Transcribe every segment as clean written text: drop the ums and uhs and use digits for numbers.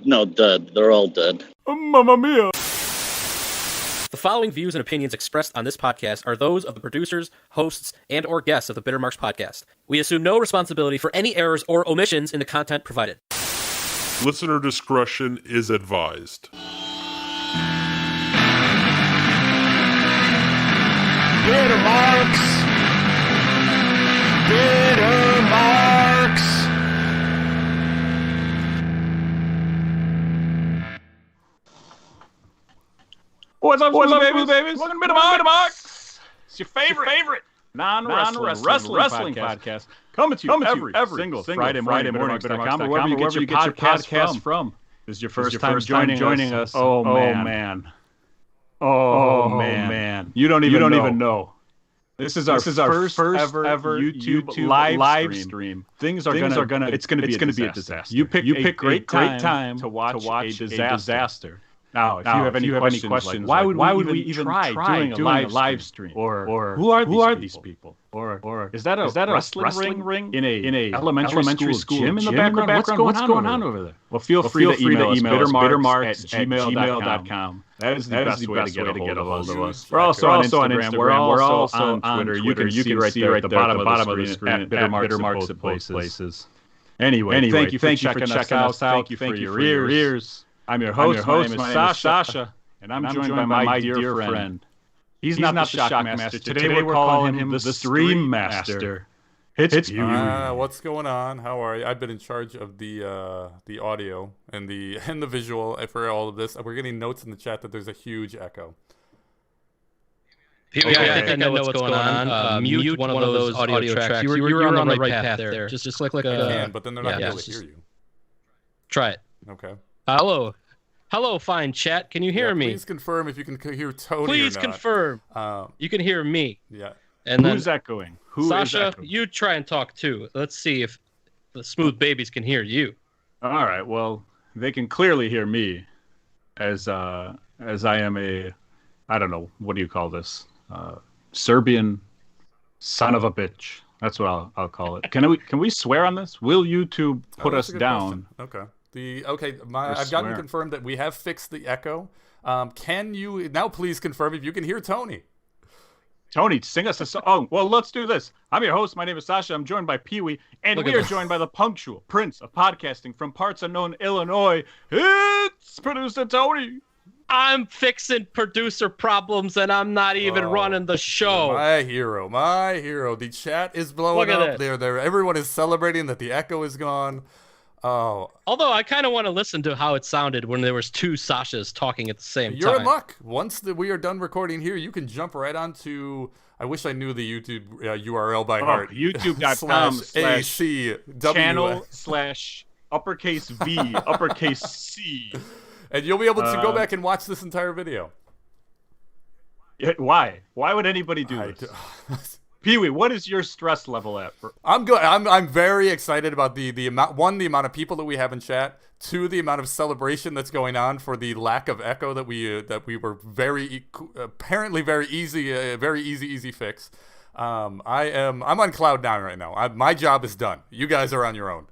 No, dead. They're all dead. Mamma mia! The following views and opinions expressed on this podcast are those of the producers, hosts, and or guests of the Bitter Marks podcast. We assume no responsibility for any errors or omissions in the content provided. Listener discretion is advised. Bitter Marks! Bitter Marks! What's up, babies? Welcome to Bitter Marks! It's your favorite non-wrestling podcast. Coming to you every single Friday morning, BitterMarks.com, or wherever you get your podcast from. This is your first time joining us. Oh, man. You don't even know. This is our first ever YouTube live stream. Things are gonna it's gonna be a disaster. You pick a great time to watch a disaster. Now, if you have any questions, why would we even try doing a live stream? Or who are these people? Or is that a wrestling ring in a elementary school gym in the background? What's going on over there? Well, feel free to email us bittermarks@gmail.com. That is the best way to get a hold of us. We're also on Instagram. We're also on Twitter. You can see right there at the bottom of the screen at Bittermarks at both places. Anyway, thank you for checking us out. Thank you for your ears. I'm your host. My name is Sasha, and I'm joined by my dear friend. He's not the Shock Master. Today we're calling him the Stream Master. It's Peewee. What's going on? How are you? I've been in charge of the audio and the visual for all of this. We're getting notes in the chat that there's a huge echo. Peewee, I think I know what's going on. Mute one of those audio tracks. You were on the right path there. Just click. But then they're not able to hear you. Try it. Okay. Hello, fine chat. Can you hear me? Please confirm if you can hear Tony. Please or not. confirm. You can hear me. Yeah. And who's echoing? Sasha, you try and talk too. Let's see if the smooth babies can hear you. All right. Well, they can clearly hear me, as I am I don't know, what do you call this? Serbian son of a bitch. That's what I'll call it. Can we swear on this? Will YouTube put us down? Question. Okay. I've gotten confirmed that we have fixed the echo. Can you now please confirm if you can hear Tony? Tony, sing us a song. Oh, well, let's do this. I'm your host. My name is Sasha. I'm joined by Peewee, and we are joined by the punctual prince of podcasting from parts unknown Illinois. It's producer Tony. I'm fixing producer problems, and I'm not even running the show. My hero. The chat is blowing up. There. Everyone is celebrating that the echo is gone. Oh. Although I kind of want to listen to how it sounded when there was two Sashas talking at the same time. You're in luck. Once we are done recording here, you can jump right onto. I wish I knew the YouTube URL by heart. YouTube.com/channel/uppercase V uppercase C. And you'll be able to go back and watch this entire video. Why? Why would anybody do this? Peewee, what is your stress level at? I'm good. I'm very excited about the amount. One, the amount of people that we have in chat. Two, the amount of celebration that's going on for the lack of echo that we were apparently very easy fix. I'm on cloud nine right now. My job is done. You guys are on your own.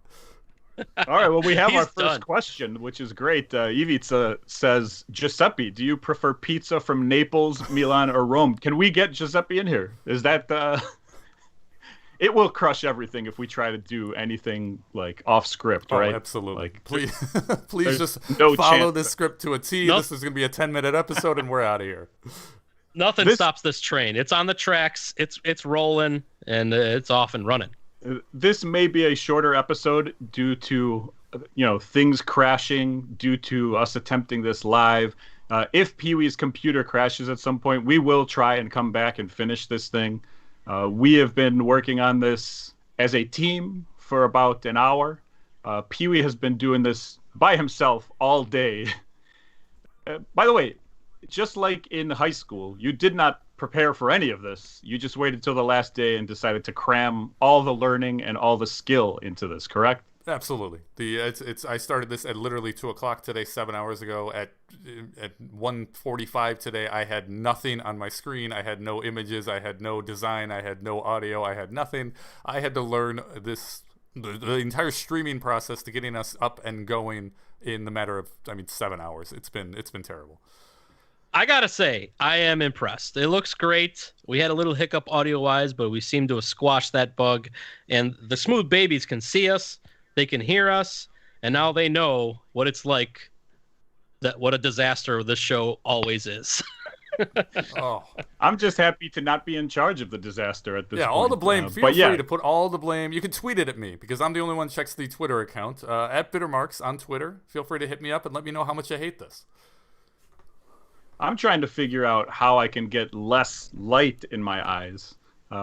All right. Well, we have our first question, which is great. Ivica says, Giuseppe, do you prefer pizza from Naples, Milan, or Rome? Can we get Giuseppe in here? Is that it will crush everything if we try to do anything like off script, right? Absolutely. Please just follow this script to a T. Nope. This is going to be a 10-minute episode, and we're out of here. Nothing stops this train. It's on the tracks. It's rolling, and it's off and running. This may be a shorter episode due to, things crashing, due to us attempting this live. If Peewee's computer crashes at some point, we will try and come back and finish this thing. We have been working on this as a team for about an hour. Peewee has been doing this by himself all day. By the way, just like in high school, you did not prepare for any of this. You just waited till the last day and decided to cram all the learning and all the skill into this, correct? Absolutely. I started this at literally 2:00 today, 7 hours ago. At 1:45 today, I had nothing on my screen. I had no images. I had no design. I had no audio. I had nothing. I had to learn this the entire streaming process to getting us up and going in the matter of 7 hours. It's been terrible. I gotta say, I am impressed. It looks great. We had a little hiccup audio-wise, but we seem to have squashed that bug. And the Smooth Babies can see us, they can hear us, and now they know what it's like. What a disaster this show always is. Oh, I'm just happy to not be in charge of the disaster at this point. yeah, all the blame. Feel but free to put all the blame. You can tweet it at me because I'm the only one who checks the Twitter account at Bittermarks on Twitter. Feel free to hit me up and let me know how much you hate this. I'm trying to figure out how I can get less light in my eyes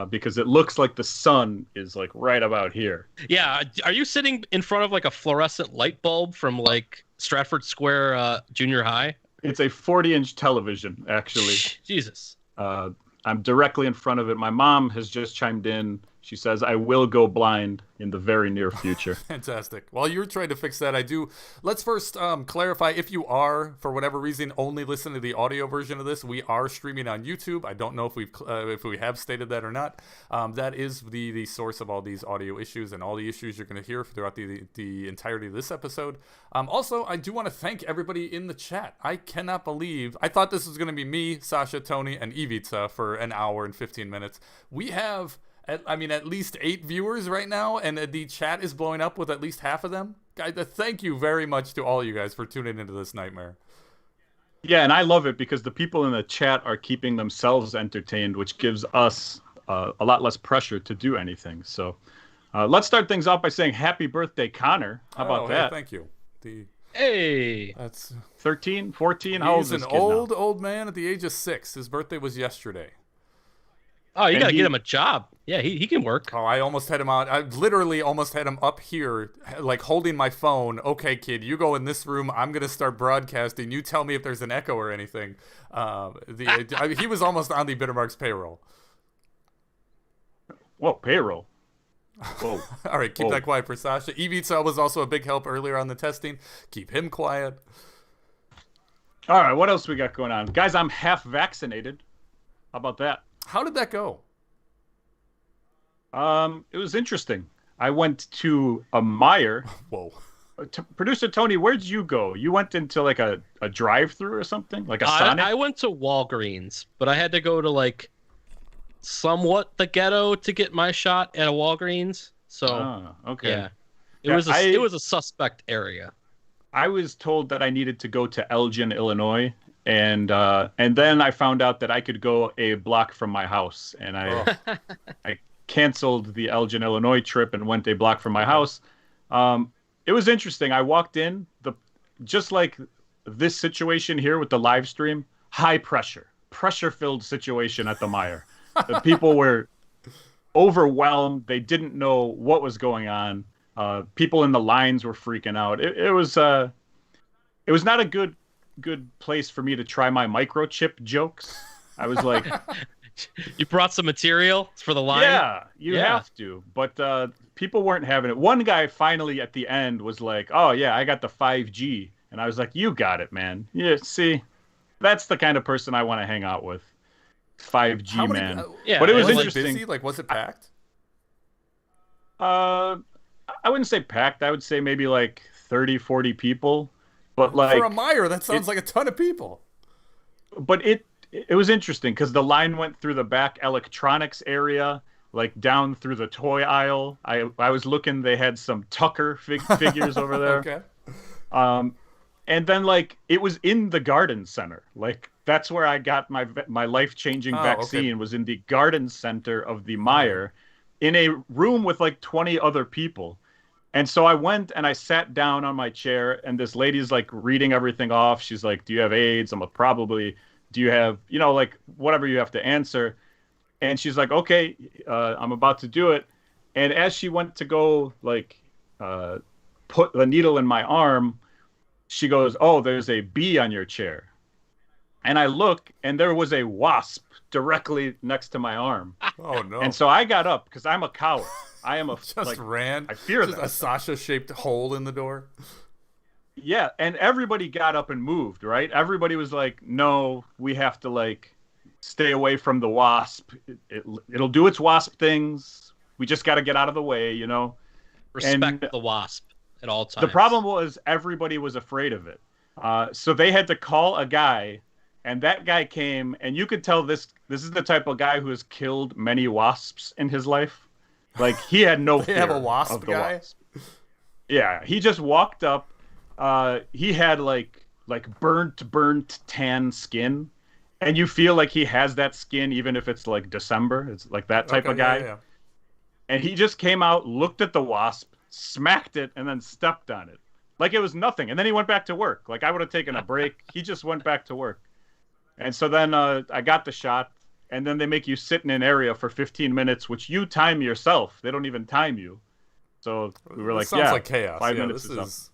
because it looks like the sun is like right about here. Yeah, are you sitting in front of like a fluorescent light bulb from like Stratford Square Junior High? It's a 40-inch television, actually. Jesus. I'm directly in front of it. My mom has just chimed in. She says, I will go blind in the very near future. Fantastic. While you're trying to fix that, let's first clarify, if you are, for whatever reason, only listening to the audio version of this, we are streaming on YouTube. I don't know if we have stated that or not. That is the source of all these audio issues and all the issues you're going to hear throughout the entirety of this episode. Also, I do want to thank everybody in the chat. I cannot believe, I thought this was going to be me, Sasha, Tony, and Ivica for an hour and 15 minutes. We have at least 8 viewers right now, and the chat is blowing up with at least half of them. Guys, thank you very much to all you guys for tuning into this nightmare. Yeah, and I love it because the people in the chat are keeping themselves entertained, which gives us a lot less pressure to do anything. So let's start things off by saying happy birthday, Connor. How about that? Hey, thank you. Hey. That's 13, 14? How old is this kid now? He's an old man at the age of 6. His birthday was yesterday. Oh, you gotta get him a job. Yeah, he can work. Oh, I almost had him out. I literally almost had him up here, like holding my phone. Okay, kid, you go in this room. I'm gonna start broadcasting. You tell me if there's an echo or anything. He was almost on the Bittermarks payroll. Whoa, payroll. Whoa. All right, keep that quiet for Sasha. Ivica was also a big help earlier on the testing. Keep him quiet. All right, what else we got going on? Guys, I'm half vaccinated. How about that? How did that go? It was interesting. I went to a Meijer. Whoa. Producer Tony, where'd you go? You went into like a drive-through or something? Like a Sonic? I went to Walgreens, but I had to go to like somewhat the ghetto to get my shot at a Walgreens. So okay. Yeah. It was a suspect area. I was told that I needed to go to Elgin, Illinois, and then I found out that I could go a block from my house, and I canceled the Elgin, Illinois trip and went a block from my house. It was interesting. I walked in, just like this situation here with the live stream, high pressure-filled situation at the Meijer. The people were overwhelmed. They didn't know what was going on. People in the lines were freaking out. It was not a good place for me to try my microchip jokes. I was like, you brought some material for the line? Yeah, you have to. But people weren't having it. One guy finally at the end was like, oh yeah, I got the 5G. And I was like, you got it, man. Yeah, see, that's the kind of person I want to hang out with. 5G man. But it was interesting. Busy? Like, was it packed? I wouldn't say packed. I would say maybe like 30, 40 people. But like for a Meijer, that sounds like a ton of people. But it was interesting because the line went through the back electronics area, like down through the toy aisle. I was looking; they had some Tucker figures over there. Okay. And then like it was in the garden center. Like that's where I got my life-changing vaccine. Okay. Was in the garden center of the Meijer, in a room with like 20 other people. And so I went and I sat down on my chair, and this lady's like reading everything off. She's like, do you have AIDS? I'm like, probably. Do you have, like whatever you have to answer? And she's like, okay, I'm about to do it. And as she went to go like put the needle in my arm, she goes, oh, there's a bee on your chair. And I look, and there was a wasp directly next to my arm. Oh, no. And so I got up because I'm a coward. I am a ran. I fear just that. A Sasha-shaped hole in the door. Yeah, and everybody got up and moved, right? Everybody was like, no, we have to like stay away from the wasp. It'll do its wasp things. We just got to get out of the way, Respect And the wasp at all times. the problem was everybody was afraid of it. So they had to call a guy, and that guy came, and you could tell this is the type of guy who has killed many wasps in his life. Like, he had no They fear have a wasp of the guy? wasp. Yeah, he just walked up. He had like burnt tan skin, and you feel like he has that skin even if it's like December. It's like that type of guy. Yeah. And he just came out, looked at the wasp, smacked it, and then stepped on it like it was nothing. And then he went back to work. Like, I would have taken a break. He just went back to work. And so then I got the shot, and then they make you sit in an area for 15 minutes, which you time yourself. They don't even time you. So we were like, sounds like chaos. 5 Yeah, minutes this is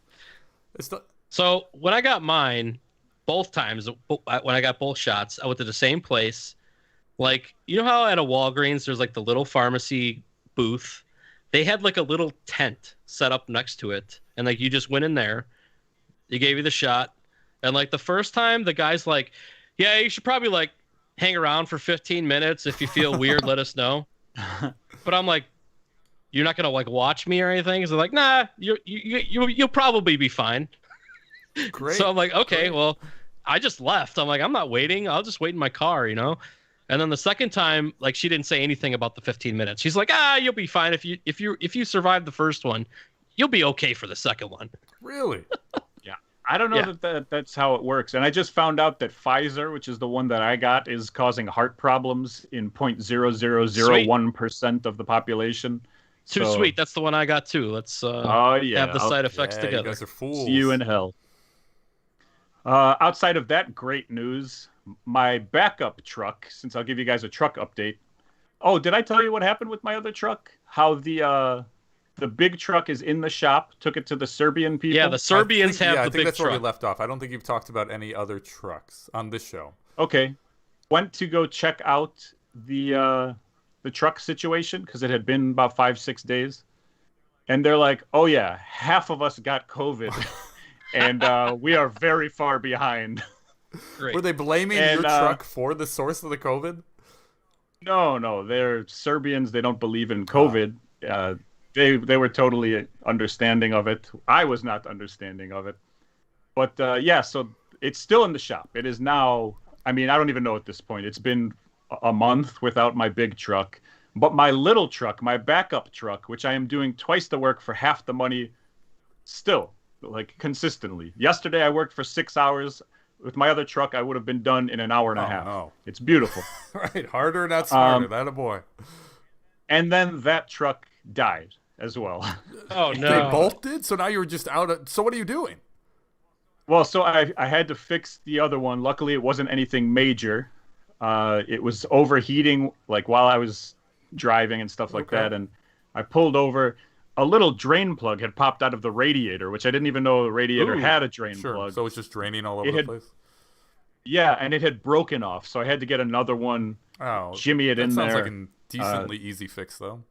it's not, So when I got mine, both times when I got both shots, I went to the same place. Like, you know how at a Walgreens there's like the little pharmacy booth? They had like a little tent set up next to it, and like you just went in there, they gave you the shot, and like the first time the guy's like, yeah, you should probably like hang around for 15 minutes. If you feel weird, let us know. But I'm like, you're not gonna like watch me or anything? So they're like, nah, you'll probably be fine. great. So I'm like, okay, Great. well, I just left. I'm like, I'm not waiting. I'll just wait in my car, you know. And then the second time, like, she didn't say anything about the 15 minutes. She's like, you'll be fine if you survive the first one, you'll be okay for the second one. Really? I don't know that's how it works. And I just found out that Pfizer, which is the one that I got, is causing heart problems in 0.0001% of the population. Too sweet. That's the one I got too. Let's have the side effects Yeah, together. you guys are fools. See you in hell. Outside of that great news, my backup truck, since I'll give you guys a truck update. Oh, did I tell you what happened with my other truck? How the big truck is in the shop, took it to the Serbian people. Yeah, the Serbians have the I think big that's where we truck. left off. I don't think you've talked about any other trucks on this show. Okay. Went to go check out the truck situation because it had been about 5-6 days. And they're like, oh yeah, half of us got COVID and we are very far behind. Great. Were they blaming your truck for the source of the COVID? No, they're Serbians. They don't believe in COVID. They were totally understanding of it. I was not understanding of it. But yeah, so it's still in the shop. It is now, I mean, I don't even know at this point. It's been a month without my big truck. But my little truck, my backup truck, which I am doing twice the work for half the money still, like consistently. Yesterday I worked for 6 hours. With my other truck, I would have been done in an hour and a half. No. It's beautiful. Right, harder, not smarter. That a boy. And then that truck died as well. Oh no. They both did? So now you're just out. So what are you doing? Well, so I had to fix the other one. Luckily, it wasn't anything major. It was overheating, like while I was driving and stuff like that. And I pulled over. A little drain plug had popped out of the radiator, which I didn't even know the radiator had a drain plug. So it's just draining all over the place? Yeah, and it had broken off. So I had to get another one, jimmy it in there. That sounds like a decently easy fix, though.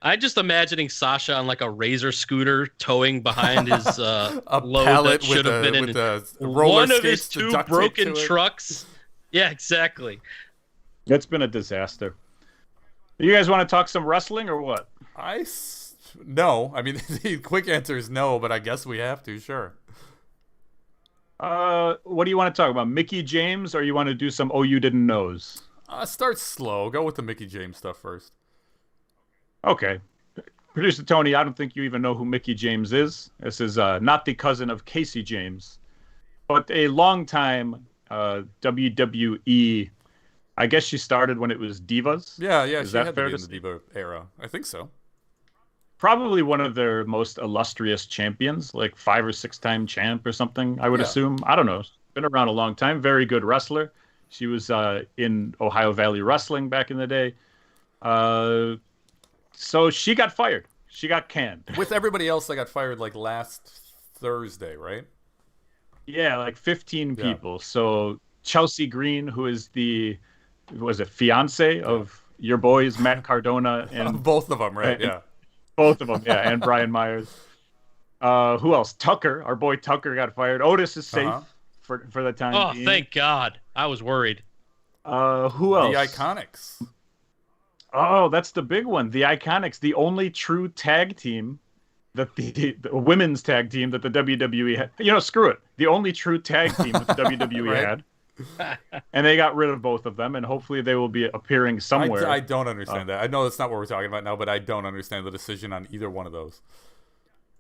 I'm just imagining Sasha on like a Razor scooter towing behind his a load pallet that should have been in roller one of skates his to two duct tape broken to it. trucks. Yeah, exactly. It's been a disaster. You guys want to talk some wrestling or what? No. I mean, the quick answer is no, but I guess we have to, sure. What do you want to talk about? Mickey James, or you want to do some you didn't knows? Start slow. Go with the Mickey James stuff first. Okay. Producer Tony, I don't think you even know who Mickey James is. This is not the cousin of Casey James, but a longtime WWE. I guess she started when it was Divas. Yeah, Is she that had fair to to be in the Diva era. I think so. Probably one of their most illustrious champions, like 5 or 6 time champ or something, I would assume. I don't know. Been around a long time. Very good wrestler. She was in Ohio Valley Wrestling back in the day. So she got fired. She got canned. With everybody else that got fired like last Thursday, right? Yeah, like 15 people. So Chelsea Green, who is the fiance of your boys, Matt Cardona and both of them, right? Yeah. Both of them, yeah, and Brian Myers. Who else? Tucker, our boy Tucker got fired. Otis is safe for the time being. Thank God. I was worried. Who else? The Iconics. Oh, that's the big one. The Iconics, the only true tag team that the women's tag team that the WWE had. Screw it. The only true tag team that the WWE Right. had. And they got rid of both of them, and hopefully they will be appearing somewhere. I don't understand that. I know that's not what we're talking about now, but I don't understand the decision on either one of those.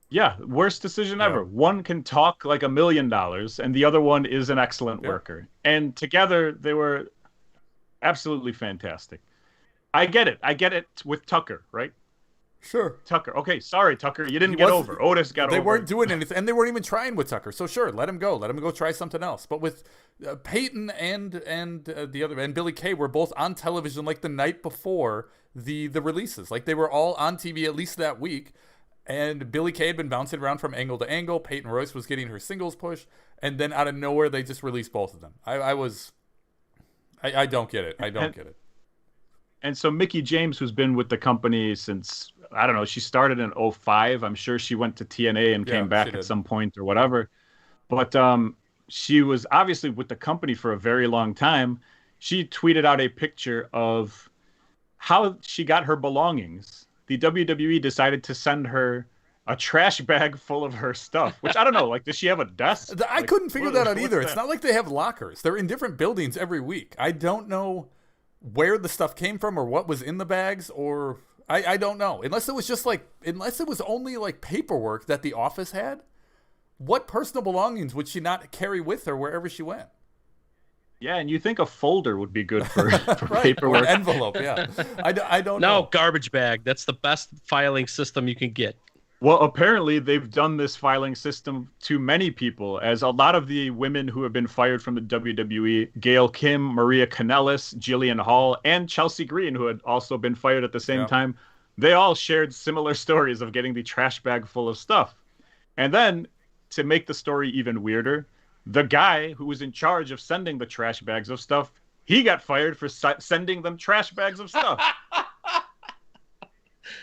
Yeah, worst decision ever. One can talk like $1 million, and the other one is an excellent worker. And together, they were absolutely fantastic. I get it. I get it with Tucker, right? Sure. Tucker. Okay, sorry, Tucker. You didn't get over. Otis got over. They weren't doing anything, and they weren't even trying with Tucker. So sure, let him go. Let him go try something else. But with Peyton and the other and Billy Kay were both on television like the night before the releases. Like they were all on TV at least that week. And Billy Kay had been bouncing around from angle to angle. Peyton Royce was getting her singles push, and then out of nowhere they just released both of them. I don't get it. I don't get it. And so Mickie James, who's been with the company since, I don't know, she started in 2005. I'm sure she went to TNA and came back at some point or whatever. But she was obviously with the company for a very long time. She tweeted out a picture of how she got her belongings. The WWE decided to send her a trash bag full of her stuff, which I don't know. Like, does she have a desk? I couldn't figure that out either. That? It's not like they have lockers. They're in different buildings every week. I don't know where the stuff came from or what was in the bags, or I don't know. Unless it was only like paperwork that the office had. What personal belongings would she not carry with her wherever she went? Yeah, and you think a folder would be good for, for right. paperwork. Or an envelope, yeah. I don't know. No, garbage bag. That's the best filing system you can get. Well, apparently they've done this filing system to many people, as a lot of the women who have been fired from the WWE, Gail Kim, Maria Kanellis, Jillian Hall, and Chelsea Green, who had also been fired at the same time, they all shared similar stories of getting the trash bag full of stuff. And then, to make the story even weirder, the guy who was in charge of sending the trash bags of stuff, he got fired for sending them trash bags of stuff.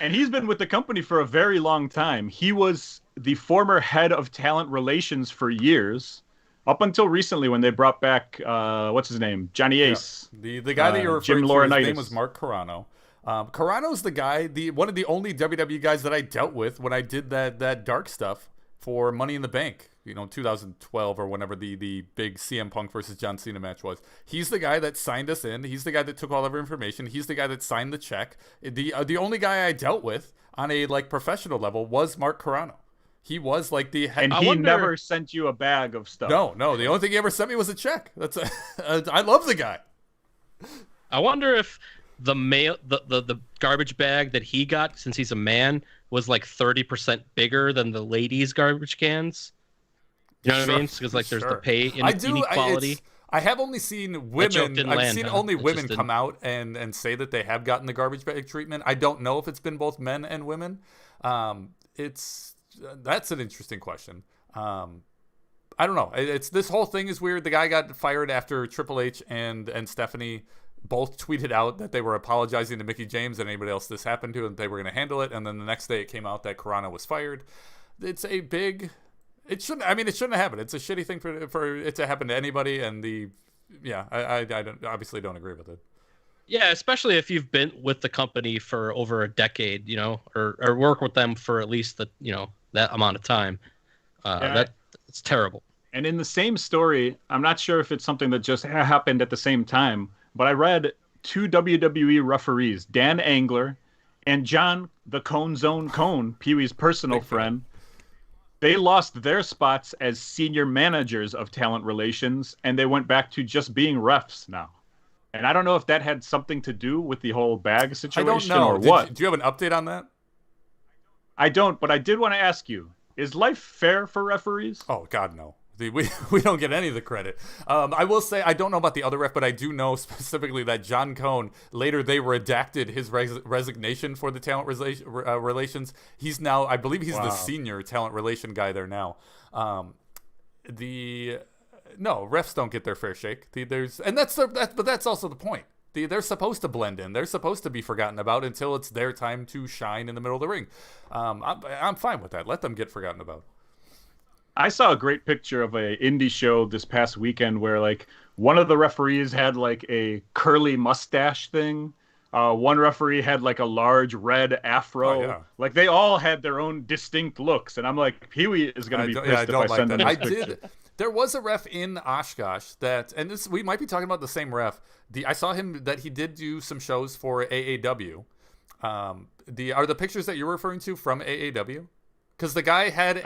And he's been with the company for a very long time. He was the former head of talent relations for years, up until recently when they brought back, what's his name? Johnny Ace. Yeah. The guy that you're referring Jim to, Laurinaitis. his name was Mark Carrano. Carrano's the guy, one of the only WWE guys that I dealt with when I did that dark stuff for Money in the Bank, 2012 or whenever the big CM Punk versus John Cena match was. He's the guy that signed us in. He's the guy that took all of our information. He's the guy that signed the check. The only guy I dealt with on a professional level was Mark Carrano. He was like the head. And he never sent you a bag of stuff. No. The only thing he ever sent me was a check. I love the guy. I wonder if the garbage bag that he got, since he's a man, was like 30% bigger than the ladies' garbage cans. You know what I mean? Because there's the pay inequality. I have only seen women. I've seen only women come out and say that they have gotten the garbage bag treatment. I don't know if it's been both men and women. That's an interesting question. I don't know. This whole thing is weird. The guy got fired after Triple H and Stephanie both tweeted out that they were apologizing to Mickie James and anybody else this happened to, and they were going to handle it. And then the next day it came out that Carrano was fired. It's a big. It shouldn't have happened. It's a shitty thing for it to happen to anybody. And I obviously don't agree with it. Yeah, especially if you've been with the company for over a decade, or work with them for at least that amount of time. It's terrible. And in the same story, I'm not sure if it's something that just happened at the same time, but I read 2 WWE referees, Dan Angler and John the Cone Zone Cone, Peewee's personal friend. They lost their spots as senior managers of talent relations, and they went back to just being refs now. And I don't know if that had something to do with the whole bag situation I don't know. or what. Do you have an update on that? I don't, but I did want to ask you, is life fair for referees? Oh, God, no. We don't get any of the credit. I will say I don't know about the other ref, but I do know specifically that John Cone, later they redacted his resignation for the talent relations. He's now, I believe he's the senior talent relation guy there now. No, refs don't get their fair shake. But that's also the point. They're supposed to blend in. They're supposed to be forgotten about until it's their time to shine in the middle of the ring. I'm fine with that. Let them get forgotten about. I saw a great picture of a indie show this past weekend where one of the referees had a curly mustache thing. One referee had like a large red afro. Oh, yeah. Like they all had their own distinct looks, and I'm like, Peewee is going to be pissed if I send him this picture. There was a ref in Oshkosh that, and this we might be talking about the same ref. I saw him that he did do some shows for AAW. Are the pictures that you're referring to from AAW? Because the guy had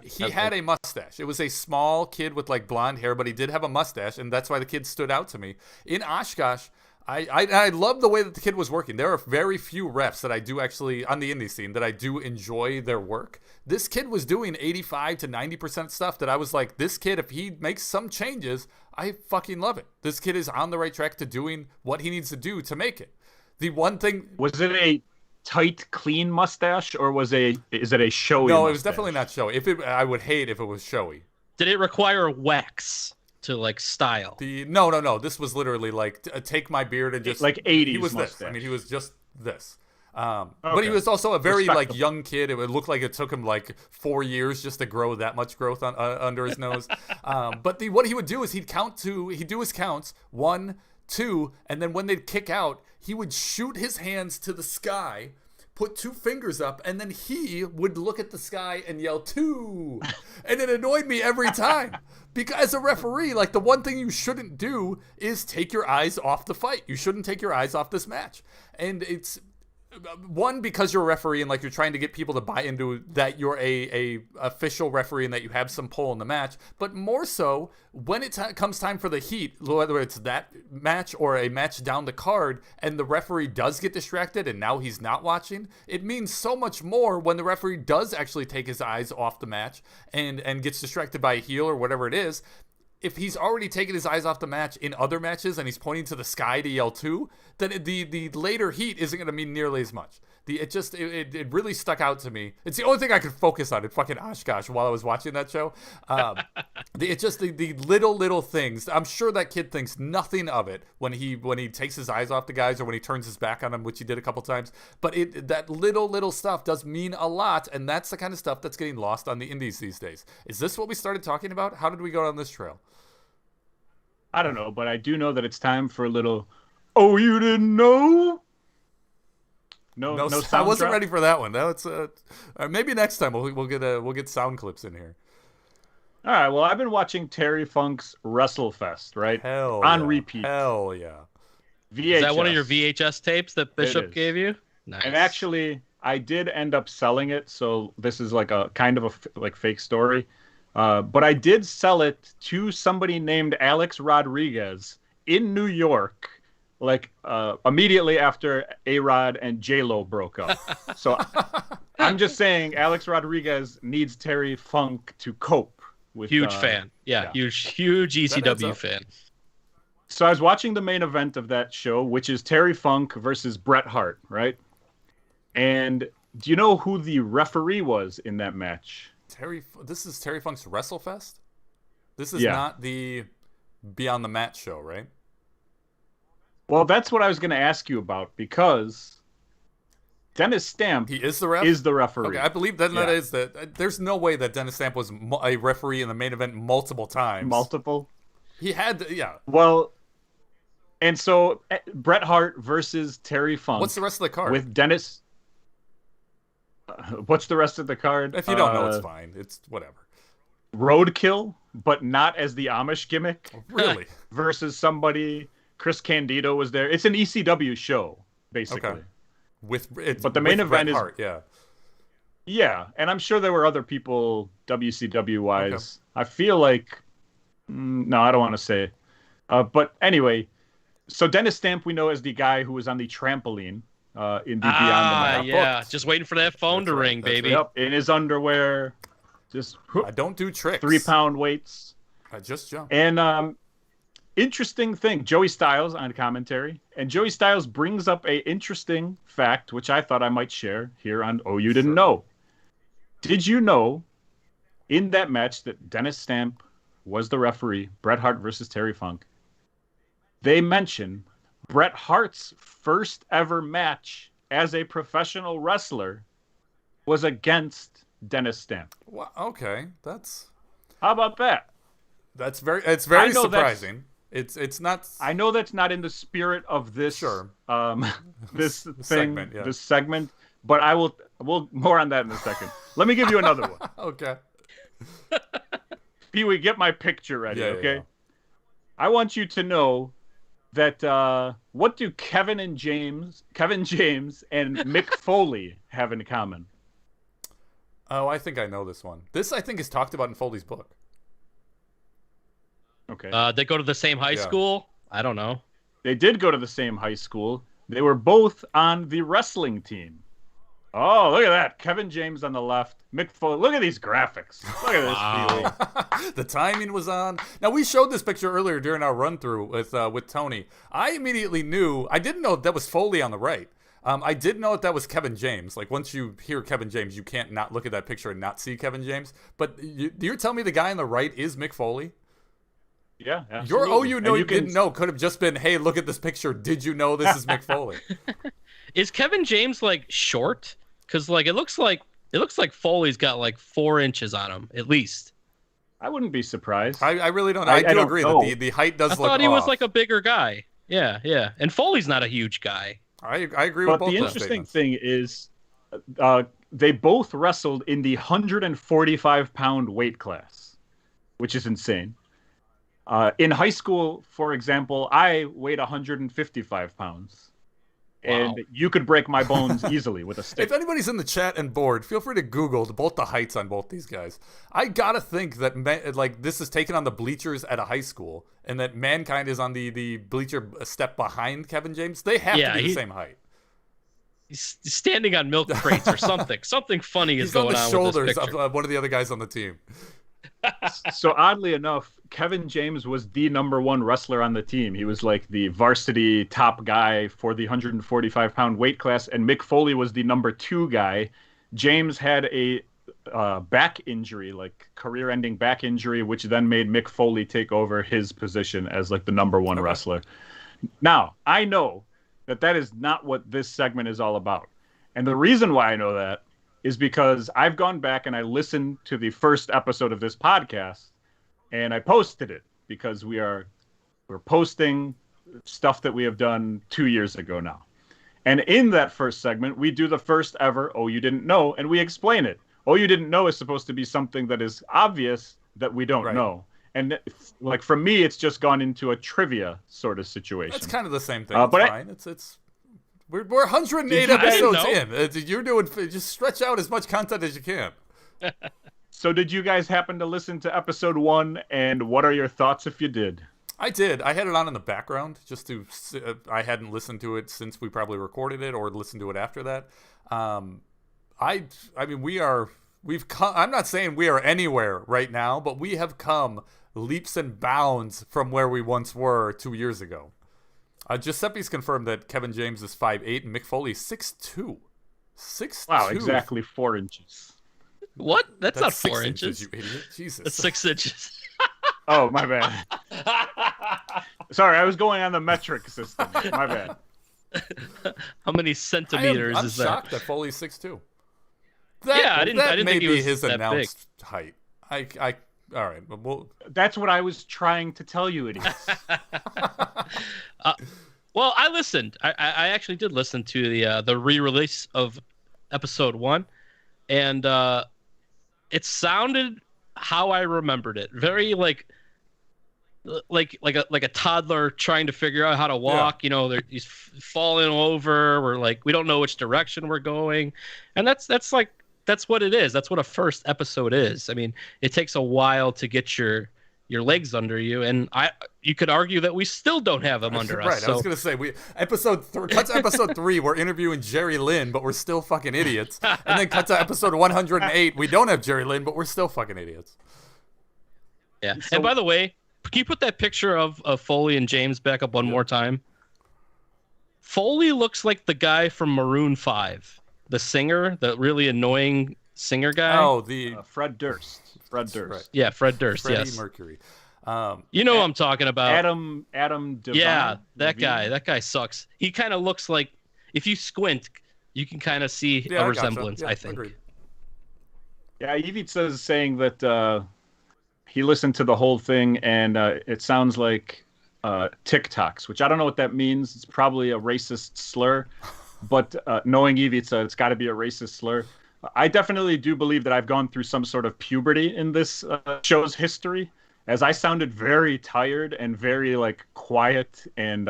he had a mustache. It was a small kid with like blonde hair, but he did have a mustache, and that's why the kid stood out to me. In Oshkosh, I love the way that the kid was working. There are very few refs that I do actually on the indie scene that I do enjoy their work. This kid was doing 85 to 90% stuff that I was like, this kid, if he makes some changes, I fucking love it. This kid is on the right track to doing what he needs to do to make it. The one thing was it a tight, clean mustache, or is it a showy? No, mustache? It was definitely not showy. I would hate if it was showy. Did it require wax to like style? No. This was literally like take my beard and just like 80s. He was mustache. this. I mean, he was just this. Okay. But he was also a very like young kid. It would look like it took him like 4 years just to grow that much growth on under his nose. But what he would do is he'd do his counts 1, 2, and then when they'd kick out, he would shoot his hands to the sky, put 2 fingers up, and then he would look at the sky and yell 2. And it annoyed me every time. Because as a referee, like the one thing you shouldn't do is take your eyes off the fight. You shouldn't take your eyes off this match. And it's one, because you're a referee and like you're trying to get people to buy into that you're a official referee and that you have some pull in the match, but more so when it comes time for the heat, whether it's that match or a match down the card, and the referee does get distracted and now he's not watching, it means so much more when the referee does actually take his eyes off the match and gets distracted by a heel or whatever it is. If he's already taken his eyes off the match in other matches and he's pointing to the sky to yell 2, then the later heat isn't going to mean nearly as much. It really stuck out to me. It's the only thing I could focus on in fucking Oshkosh while I was watching that show. It's just the little things. I'm sure that kid thinks nothing of it when he takes his eyes off the guys or when he turns his back on them, which he did a couple times. But that little stuff does mean a lot, and that's the kind of stuff that's getting lost on the indies these days. Is this what we started talking about? How did we go down this trail? I don't know, but I do know that it's time for a little. Oh, you didn't know? No, I wasn't ready for that one. That's maybe next time we'll get sound clips in here. All right. Well, I've been watching Terry Funk's WrestleFest, right? On repeat. Hell yeah. VHS. Is that one of your VHS tapes that Bishop gave you? Nice. And actually, I did end up selling it, so this is like a kind of a fake story. But I did sell it to somebody named Alex Rodriguez in New York, like immediately after A-Rod and J-Lo broke up. So I'm just saying Alex Rodriguez needs Terry Funk to cope with. Huge fan. Yeah, huge ECW fan. So I was watching the main event of that show, which is Terry Funk versus Bret Hart, right? And do you know who the referee was in that match? This is Terry Funk's WrestleFest? This is not the Beyond the Mat show, right? Well, that's what I was going to ask you about, because Dennis Stamp is the referee. Okay, I believe that is that. There's no way that Dennis Stamp was a referee in the main event multiple times. Multiple? He had to, yeah. Well, and so Bret Hart versus Terry Funk. What's the rest of the card? With Dennis... what's the rest of the card? If you don't know, it's fine. It's whatever. Roadkill, but not as the Amish gimmick. Really? Versus somebody... Chris Candido was there. It's an ECW show, basically. Okay. But the main event Hart, is... Yeah, and I'm sure there were other people WCW-wise. Okay. I feel like... no, I don't want to say. But anyway, so Dennis Stamp we know as the guy who was on the trampoline in the Beyond the Mat. Yeah, just waiting for that phone to ring, baby. Yep, in his underwear. Just I don't do tricks. 3-pound weights. I just jump. And interesting thing, Joey Styles on commentary, and Joey Styles brings up a interesting fact, which I thought I might share here on Oh You Didn't Know. Did you know in that match that Dennis Stamp was the referee, Bret Hart versus Terry Funk? They mention Bret Hart's first ever match as a professional wrestler was against Dennis Stamp. Well, okay, how about that? It's very surprising. It's not. I know that's not in the spirit of this this thing, segment, yeah. this segment, but we'll more on that in a second. Let me give you another one. Okay. Peewee, get my picture ready, Yeah, okay? yeah. I want you to know that what do Kevin James and Mick Foley have in common? Oh, I think I know this one. This, I think, is talked about in Foley's book. Okay. They go to the same high school. I don't know. They did go to the same high school. They were both on the wrestling team. Oh, look at that. Kevin James on the left. Mick Foley. Look at these graphics. Look at this. Wow. The timing was on. Now, we showed this picture earlier during our run-through with Tony. I immediately knew. I didn't know that was Foley on the right. I did know that was Kevin James. Like, once you hear Kevin James, you can't not look at that picture and not see Kevin James. But you're telling me the guy on the right is Mick Foley? Yeah, absolutely. You didn't know could have just been, hey, look at this picture. Did you know this is Mick Foley? Is Kevin James like short? Because like it looks like Foley's got like 4 inches on him at least. I wouldn't be surprised. I really don't. I do agree that the height does look off. I thought he was like a bigger guy. Yeah. And Foley's not a huge guy. I agree with both. But the interesting thing is, they both wrestled in the 145-pound weight class, which is insane. In high school, for example, I weighed 155 pounds. Wow. And you could break my bones easily with a stick. If anybody's in the chat and bored, feel free to Google both the heights on both these guys. I gotta think that this is taken on the bleachers at a high school, and that Mankind is on the bleacher a step behind Kevin James. They have to be the same height. He's standing on milk crates or something. Something funny is going on. He's on the shoulders of one of the other guys on the team. So oddly enough, Kevin James was the #1 wrestler on the team. He was like the varsity top guy for the 145-pound weight class, and Mick Foley was the #2 guy. James had a back injury, like career-ending back injury, which then made Mick Foley take over his position as like the #1 wrestler. Now, I know that is not what this segment is all about. And the reason why I know that is because I've gone back and I listened to the first episode of this podcast, and I posted it because we're posting stuff that we have done 2 years ago now. And in that first segment, we do the first ever "Oh, you didn't know," and we explain it. "Oh, you didn't know" is supposed to be something that is obvious that we don't know. And like for me, it's just gone into a trivia sort of situation. It's kind of the same thing. It's fine. We're 108 episodes in. You're doing, just stretch out as much content as you can. So did you guys happen to listen to episode 1? And what are your thoughts if you did? I did. I had it on in the background just to. I hadn't listened to it since we probably recorded it or listened to it after that. I mean, we've come. I'm not saying we are anywhere right now, but we have come leaps and bounds from where we once were 2 years ago. Giuseppe's confirmed that Kevin James is 5'8" and Mick Foley 6'2". 6'2". Wow, exactly 4 inches. What? That's not 4 inches. You idiot. Jesus. That's 6 inches. Oh, my bad. Sorry, I was going on the metric system. My bad. How many centimeters I'm is that? I'm shocked that Foley's 6'2". I didn't think he was his that announced big. height. All right, but that's what I was trying to tell you, idiots. Well, I listened. I actually did listen to the re-release of episode 1, and it sounded how I remembered it. Very like a toddler trying to figure out how to walk. Yeah. You know, he's falling over. We're like, we don't know which direction we're going, and that's what it is. That's what a first episode is. I mean, it takes a while to get your legs under you, and you could argue that we still don't have them under us. Right. So. I was gonna say cut to episode 3. We're interviewing Jerry Lynn, but we're still fucking idiots. And then cut to episode 108. We don't have Jerry Lynn, but we're still fucking idiots. Yeah. So, and by the way, can you put that picture of Foley and James back up one more time? Foley looks like the guy from Maroon 5. The singer, the really annoying singer guy. Oh, the Fred Durst. Fred Durst. Right. Yeah, Fred Durst. Freddie Mercury. You know what I'm talking about. Adam Devine. Yeah, that guy. That guy sucks. He kind of looks like, if you squint, you can kind of see a resemblance. I think. Agreed. Yeah, Ivica is saying that he listened to the whole thing, and it sounds like TikToks, which I don't know what that means. It's probably a racist slur, but knowing Ivica, it's got to be a racist slur. I definitely do believe that I've gone through some sort of puberty in this show's history, as I sounded very tired and very like quiet and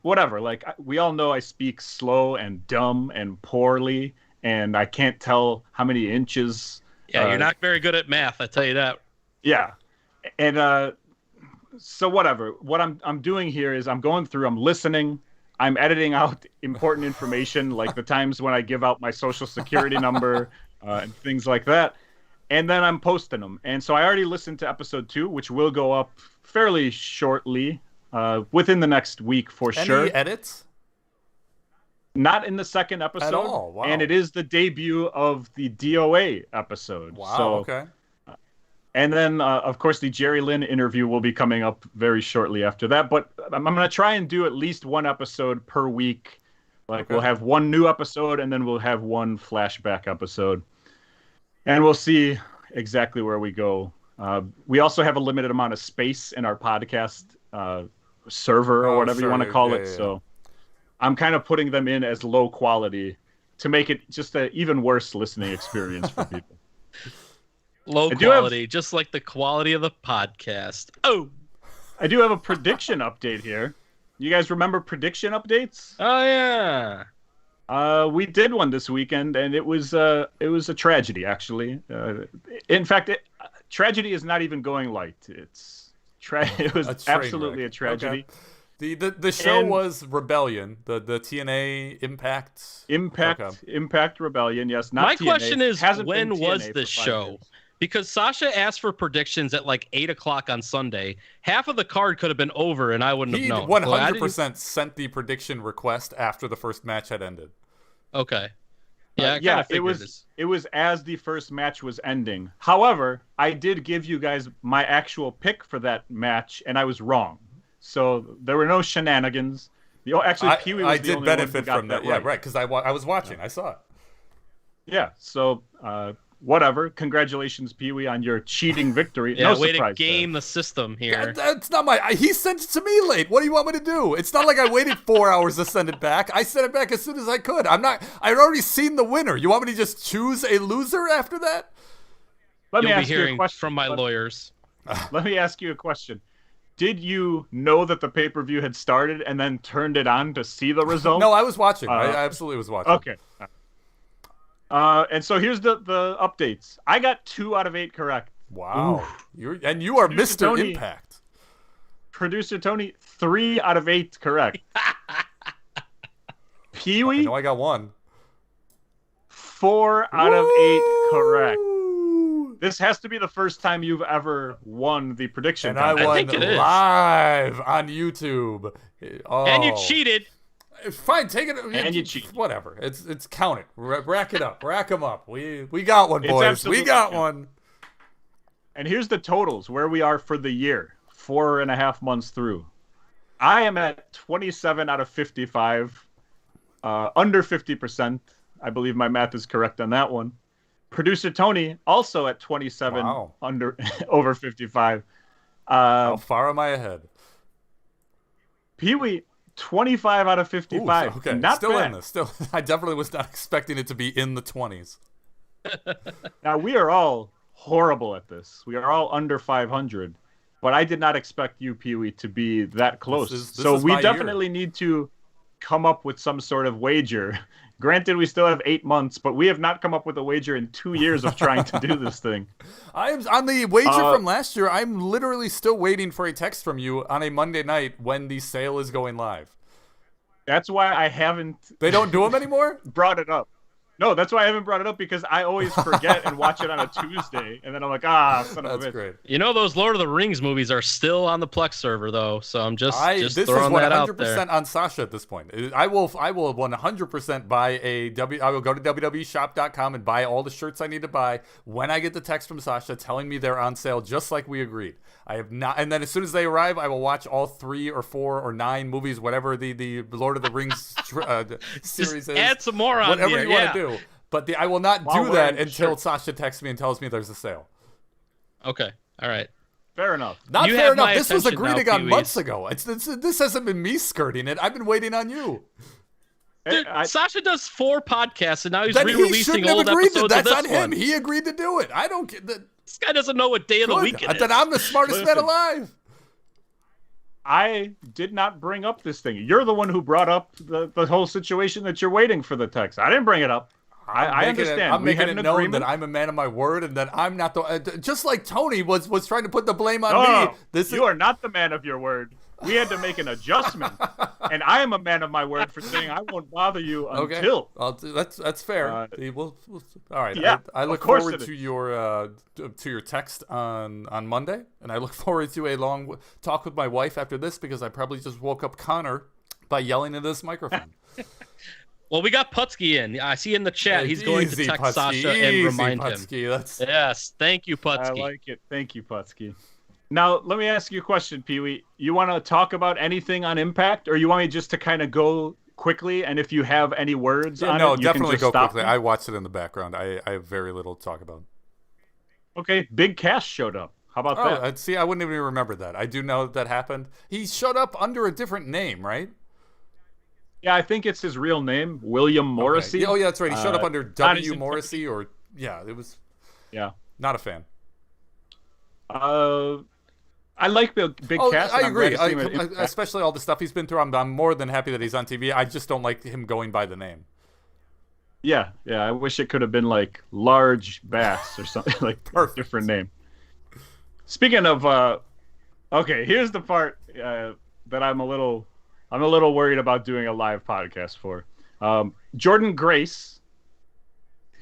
whatever. Like we all know I speak slow and dumb and poorly, and I can't tell how many inches. Yeah, you're not very good at math, I tell you that. Yeah, and so whatever. What I'm doing here is I'm going through. I'm listening. I'm editing out important information, like the times when I give out my social security number and things like that. And then I'm posting them. And so I already listened to episode 2, which will go up fairly shortly, within the next week for sure. Any edits? Not in the second episode. At all? Wow. And it is the debut of the DOA episode. Wow, so, okay. And then, of course, the Jerry Lynn interview will be coming up very shortly after that. But I'm going to try and do at least one episode per week. Like, we'll have one new episode, and then we'll have one flashback episode. And we'll see exactly where we go. We also have a limited amount of space in our podcast server or whatever you want to call it. Yeah. So I'm kind of putting them in as low quality to make it just an even worse listening experience for people. Low quality, just like the quality of the podcast. Oh, I do have a prediction update here. You guys remember prediction updates? Oh yeah. We did one this weekend, and it was a tragedy, actually. In fact, tragedy is not even going light. It was absolutely a tragedy. Okay. The show was Rebellion, the TNA Impact. Impact Rebellion. Yes. Not My TNA. question is, when was TNA this show? Years. Because Sasha asked for predictions at like 8:00 on Sunday. Half of the card could have been over, and I wouldn't have known. 100% sent the prediction request after the first match had ended. Okay. Yeah, it was as the first match was ending. However, I did give you guys my actual pick for that match, and I was wrong. So there were no shenanigans. Peewee was I the did only benefit one who got from that. right. Yeah, right. Because I was watching. I saw it. Yeah. So whatever. Congratulations, Peewee, on your cheating victory. Yeah, no way surprise to game there. the system here. That's not he sent it to me late. What do you want me to do? It's not like I waited 4 hours to send it back. I sent it back as soon as I could. I'd already seen the winner. You want me to just choose a loser after that? Let me You'll ask be you a hearing question from my lawyers. Let me ask you a question. Did you know that the pay-per-view had started and then turned it on to see the result? No, I was watching. I absolutely was watching. Okay. And so here's the updates. I got 2 out of 8 correct. Wow. You are Producer Mr. Tony, Impact. Producer Tony, 3 out of 8 correct. Peewee? I know I got 1. 4 out of 8 correct. This has to be the first time you've ever won the prediction. And I won think it is. live on YouTube. Oh. And you cheated. Fine, take it. And you cheated. Whatever. It's count it. Rack it up. Rack them up. We got one, boys. We got one. And here's the totals where we are for the year. 4.5 months through. I am at 27 out of 55. Under 50%. I believe my math is correct on that one. Producer Tony also at 27, under over 55. How far am I ahead? Peewee, 25 out of 55. Ooh, okay, not still bad. in this. Still, I definitely was not expecting it to be in the 20s. Now we are all horrible at this. We are all under 500, but I did not expect you, Peewee, to be that close. This is we definitely need to come up with some sort of wager. Granted, we still have 8 months, but we have not come up with a wager in 2 years of trying to do this thing. I am on the wager from last year. I'm literally still waiting for a text from you on a Monday night when the sale is going live. That's why I haven't. They don't do them anymore? Brought it up. No, that's why I haven't brought it up, because I always forget and watch it on a Tuesday, and then I'm like, son of a bitch. That's great. You know, those Lord of the Rings movies are still on the Plex server, though, so I'm just throwing that out there. This is 100% on Sasha at this point. I will 100% buy I will go to www.shop.com and buy all the shirts I need to buy when I get the text from Sasha telling me they're on sale, just like we agreed. I have not, and then as soon as they arrive, I will watch all 3 or 4 or 9 movies, whatever the Lord of the Rings series is. Add some more on whatever here, you want to do. But I will not do that until Sasha texts me and tells me there's a sale. Okay. All right. Fair enough. Not You fair have my enough. This was attention agreed now, on months Peewees. ago. This hasn't been me skirting it. I've been waiting on you. Dude, Sasha does 4 podcasts, and now he's Then he re-releasing shouldn't have old agreed to. episodes of That's this on him. one. He agreed to do it. I don't get that. This guy doesn't know what day of the week it is. Then I'm the smartest man alive. I did not bring up this thing. You're the one who brought up the whole situation that you're waiting for the text. I didn't bring it up. I understand. I'm We had making an it known agreement. that I'm a man of my word and that I'm not the. Just like Tony was trying to put the blame on No, me. you are not the man of your word. We had to make an adjustment, and I am a man of my word for saying I won't bother you until. That's fair. All right. Yeah, I look of course forward it to your text on Monday, and I look forward to a long talk with my wife after this because I probably just woke up Connor by yelling into this microphone. Well, we got Putsky in. I see in the chat he's going to Easy, text Putsky, Sasha and remind Putsky. him. Yes, thank you, I Putsky. like it. Thank you, Putsky. Now, let me ask you a question, Peewee. You want to talk about anything on Impact, or you want me just to kind of go quickly, and if you have any words on it, you definitely can just go stop quickly. me? I watched it in the background. I have very little to talk about. Okay, Big Cass showed up. How about that? See, I wouldn't even remember that. I do know that happened. He showed up under a different name, right? Yeah, I think it's his real name, William Morrissey. Okay. Oh, yeah, that's right. He showed up under not his W. Morrissey, or it was. Yeah. Not a fan. I like Big Cass. I agree. I Especially all the stuff he's been through. I'm more than happy that he's on TV. I just don't like him going by the name. Yeah. I wish it could have been like Large Bass or something like a different name. Speaking of, okay, here's the part that I'm a little worried about doing a live podcast for. Jordan Grace,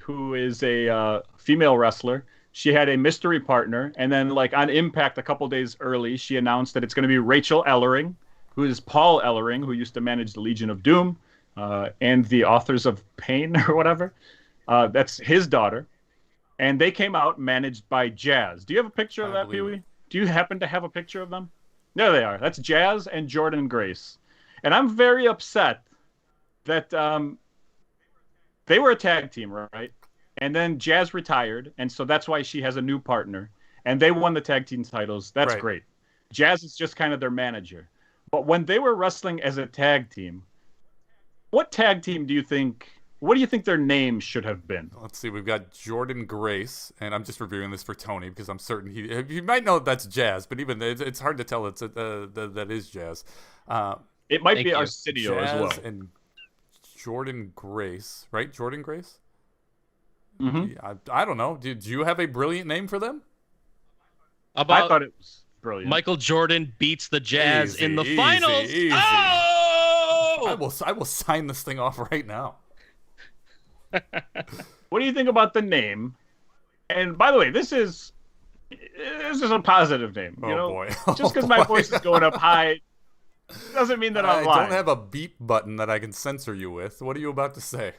who is a female wrestler. She had a mystery partner, and then like on Impact a couple days early, she announced that it's going to be Rachel Ellering, who is Paul Ellering, who used to manage the Legion of Doom and the Authors of Pain or whatever. That's his daughter. And they came out managed by Jazz. Do you have a picture of that, Peewee? Do you happen to have a picture of them? There they are. That's Jazz and Jordan Grace. And I'm very upset that they were a tag team, right? And then Jazz retired, and so that's why she has a new partner. And they won the tag team titles. That's great. Jazz is just kind of their manager. But when they were wrestling as a tag team, what tag team do you think their name should have been? Let's see. We've got Jordan Grace, and I'm just reviewing this for Tony because I'm certain he might know that's Jazz, but even it's hard to tell that is Jazz. It might be Arsenio as well. And Jordan Grace, right? Jordan Grace? Mm-hmm. I don't know. Did you have a brilliant name for them? I thought it was brilliant. Michael Jordan beats the Jazz in the Easy, finals. easy. Oh! I will sign this thing off right now. What do you think about the name? And by the way, this is a positive name. You know, boy. Just because my voice is going up high doesn't mean that I'm lying. I don't have a beep button that I can censor you with. What are you about to say?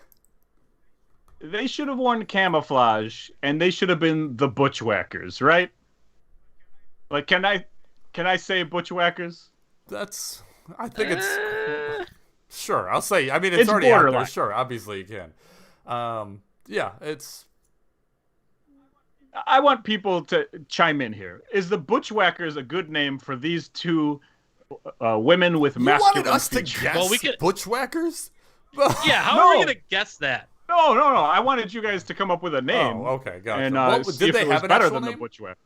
They should have worn camouflage, and they should have been the Butchwhackers, right? Like, can I say Butchwhackers? I think it's sure. I'll say. I mean, it's already borderline. out there. Sure, obviously you can. It's. I want people to chime in here. Is the Butchwhackers a good name for these two women with masculine You wanted us features? to guess Well, we could- Butchwhackers? Yeah, how No. are we gonna guess that? No. I wanted you guys to come up with a name. Oh, okay, gotcha. And Did see if they it was have an better actual than name? the Butchwhackers.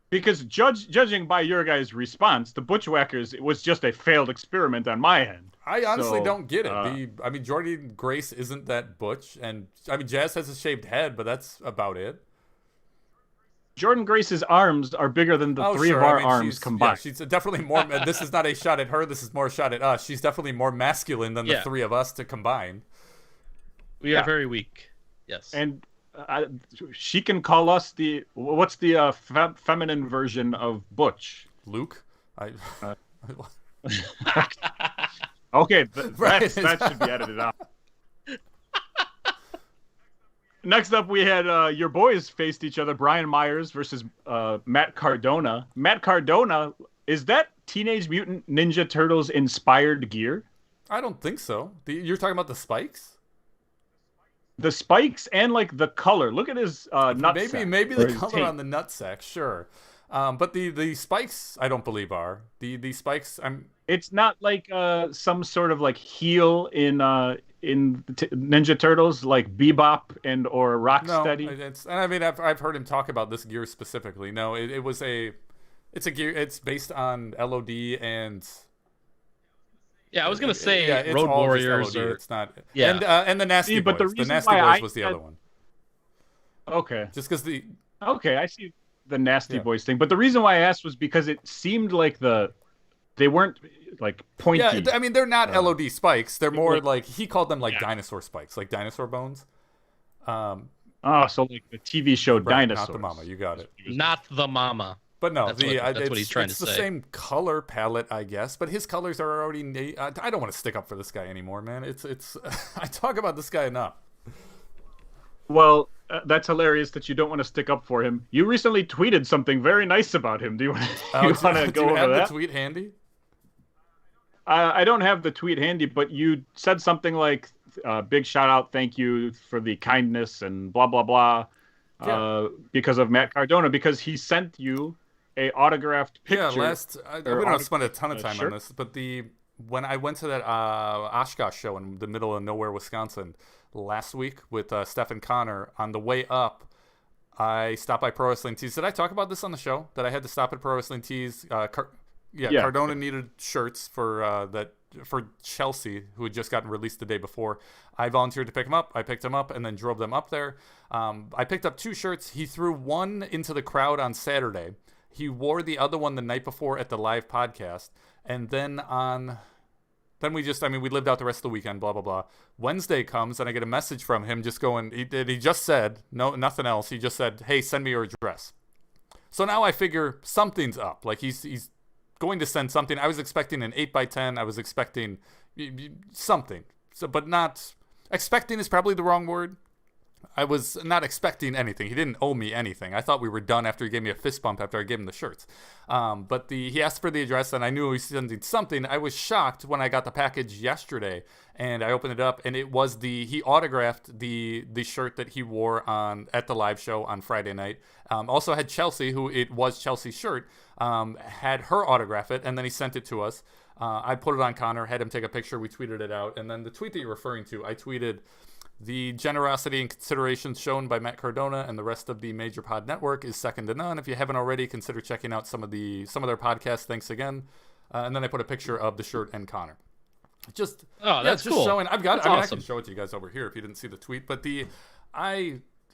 Because judging by your guys' response, the Butchwhackers was just a failed experiment on my end. I honestly So, don't get it. Jordan Grace isn't that butch, and Jazz has a shaved head, but that's about it. Jordan Grace's arms are bigger than the three of our arms combined. Yeah, she's definitely more. This is not a shot at her. This is more a shot at us. She's definitely more masculine than the three of us to combine. We are very weak. Yes. And she can call us what's the feminine version of Butch? Luke? Okay, Right. that should be edited out. Next up, we had your boys faced each other. Brian Myers versus Matt Cardona. Matt Cardona, is that Teenage Mutant Ninja Turtles inspired gear? I don't think so. You're talking about the spikes? The spikes and like the color. Look at his nutsack. Maybe the or his color tape. on the nutsack. Sure. But the spikes, I don't believe are the spikes. It's not like some sort of like heel in Ninja Turtles, like Bebop and or Rocksteady. No, and I mean I've heard him talk about this gear specifically. No, it's a gear. It's based on LOD and. Yeah, I was gonna say it's Road all Warriors. LOD. It's not. Yeah, and the Nasty Boys. But the Nasty Boys was the other one. Okay. Just because Okay, I see the Nasty Yeah. Boys thing. But the reason why I asked was because it seemed like they weren't like pointy. Yeah, I mean they're not LOD spikes. They're more like he called them like Yeah. dinosaur spikes, like dinosaur bones. So like the TV show Right, Dinosaurs. not the mama. You got it. not the mama. But no, That's what he's trying to it's the say. same color palette, I guess. But his colors are already. I don't want to stick up for this guy anymore, man. It's. I talk about this guy enough. Well, that's hilarious that you don't want to stick up for him. You recently tweeted something very nice about him. Do you want to go do you over have that? the tweet handy? I don't have the tweet handy, but you said something like, "Big shout out, thank you for the kindness and blah blah blah," because of Matt Cardona, because he sent you a autographed picture. Yeah, we don't spend a ton of time shirt? on this, but when I went to that Oshkosh show in the middle of nowhere, Wisconsin, last week with Steph and Connor, on the way up, I stopped by Pro Wrestling Tees. Did I talk about this on the show? That I had to stop at Pro Wrestling Tees? Yeah. Cardona needed shirts for Chelsea, who had just gotten released the day before. I volunteered to pick him up. I picked him up and then drove them up there. I picked up 2 shirts. He threw one into the crowd on Saturday. He wore the other one the night before at the live podcast. And then we lived out the rest of the weekend, blah, blah, blah. Wednesday comes and I get a message from him just going, he just said, no, nothing else. He just said, hey, send me your address. So now I figure something's up. Like he's going to send something. I was expecting an 8x10. I was expecting something. So, but not expecting is probably the wrong word. I was not expecting anything. He didn't owe me anything. I thought we were done after he gave me a fist bump after I gave him the shirts. But he asked for the address, and I knew he was sending something. I was shocked when I got the package yesterday, and I opened it up, and it was he autographed the shirt that he wore at the live show on Friday night. Also had Chelsea, who it was Chelsea's shirt, had her autograph it, and then he sent it to us. I put it on Connor, had him take a picture. We tweeted it out, and then the tweet that you're referring to, I tweeted, the generosity and consideration shown by Matt Cardona and the rest of the Major Pod Network is second to none. If you haven't already, consider checking out some of their podcasts. Thanks again. And then I put a picture of the shirt and Connor. Just cool. Showing. I've got. That's I awesome. can show it to you guys over here if you didn't see the tweet. But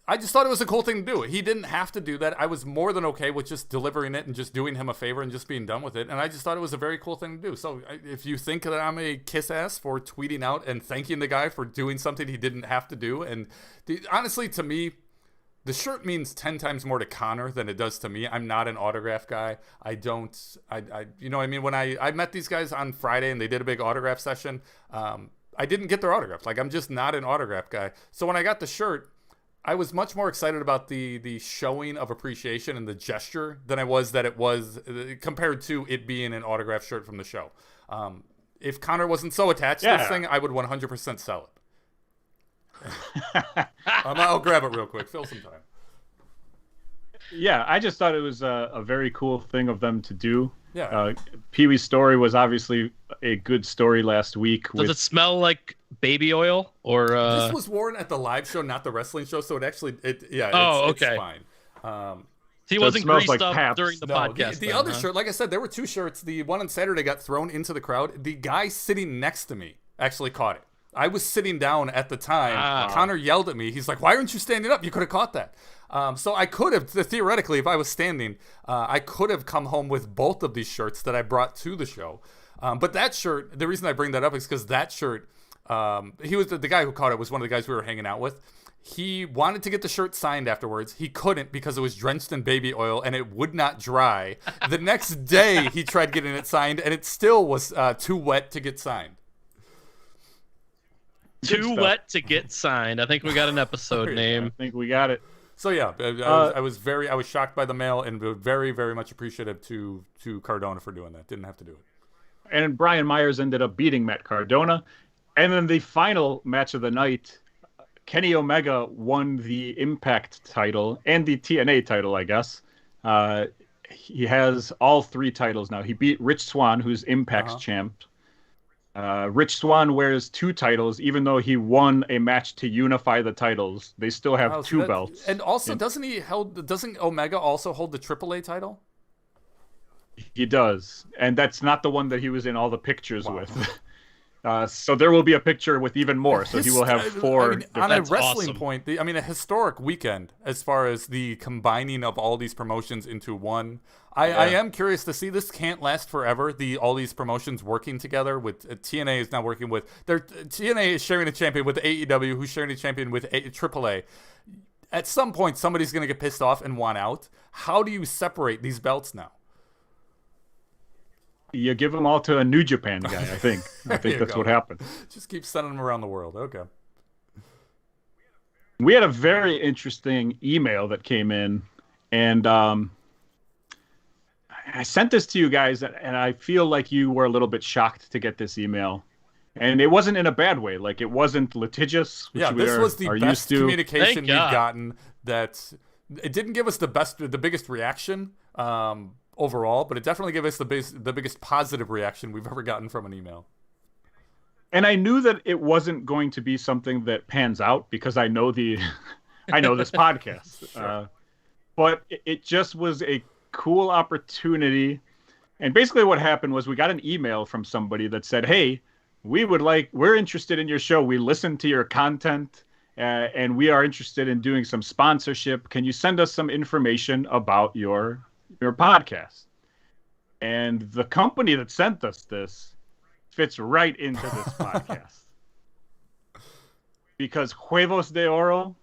I just thought it was a cool thing to do. He didn't have to do that. I was more than okay with just delivering it and just doing him a favor and just being done with it. And I just thought it was a very cool thing to do. So if you think that I'm a kiss ass for tweeting out and thanking the guy for doing something he didn't have to do, and honestly, to me, the shirt means 10 times more to Connor than it does to me. I'm not an autograph guy. I you know what I mean? When I met these guys on Friday and they did a big autograph session, I didn't get their autographs. Like, I'm just not an autograph guy. So when I got the shirt, I was much more excited about the showing of appreciation and the gesture than I was that it was compared to it being an autograph shirt from the show. If Connor wasn't so attached to this thing, I would 100% sell it. I'll grab it real quick. Fill some time. Yeah, I just thought it was a very cool thing of them to do. Yeah. Peewee's story was obviously a good story last week. Does it smell like baby oil or? This was worn at the live show, not the wrestling show, so it's fine. He wasn't smells greased like up Pabst. during the No, podcast. the other shirt, like I said, there were 2 shirts. The one on Saturday got thrown into the crowd. The guy sitting next to me actually caught it. I was sitting down at the time. Connor yelled at me. He's like, "Why aren't you standing up? You could have caught that." So I could have, theoretically, if I was standing, I could have come home with both of these shirts that I brought to the show. But that shirt, the reason I bring that up is because that shirt, he was the guy who caught it was one of the guys we were hanging out with. He wanted to get the shirt signed afterwards. He couldn't because it was drenched in baby oil and it would not dry. The next day, he tried getting it signed, and it still was too wet to get signed. Too wet to get signed. I think we got an episode name. I think we got it. So yeah, I was shocked by the mail and very, very much appreciative to Cardona for doing that. Didn't have to do it. And Brian Myers ended up beating Matt Cardona. And then the final match of the night, Kenny Omega won the Impact title and the TNA title, I guess. he has all 3 titles now. He beat Rich Swann, who's Impact's champ. Rich Swann wears 2 titles, even though he won a match to unify the titles. They still have 2 belts. And also, doesn't Omega also hold the AAA title? He does, and that's not the one that he was in all the pictures with. So there will be a picture with even more. So he will have 4. On a wrestling point, a historic weekend as far as the combining of all these promotions into one. I am curious to see. This can't last forever. All these promotions working together. With TNA is now working with TNA is sharing a champion with AEW, who's sharing a champion with AAA. At some point, somebody's going to get pissed off and want out. How do you separate these belts now? You give them all to a New Japan guy, I think. I think that's what happened. Just keep sending them around the world. Okay. We had a very interesting email that came in, and I sent this to you guys, and I feel like you were a little bit shocked to get this email. And it wasn't in a bad way. Like, it wasn't litigious, which this was the best communication we've gotten. That it didn't give us the biggest reaction. Overall, but it definitely gave us the biggest positive reaction we've ever gotten from an email. And I knew that it wasn't going to be something that pans out because I know this podcast. Sure. But it just was a cool opportunity. And basically what happened was we got an email from somebody that said, hey, we're interested in your show. We listened to your content and we are interested in doing some sponsorship. Can you send us some information about your podcast? And the company that sent us this fits right into this podcast, because Huevos de Oro,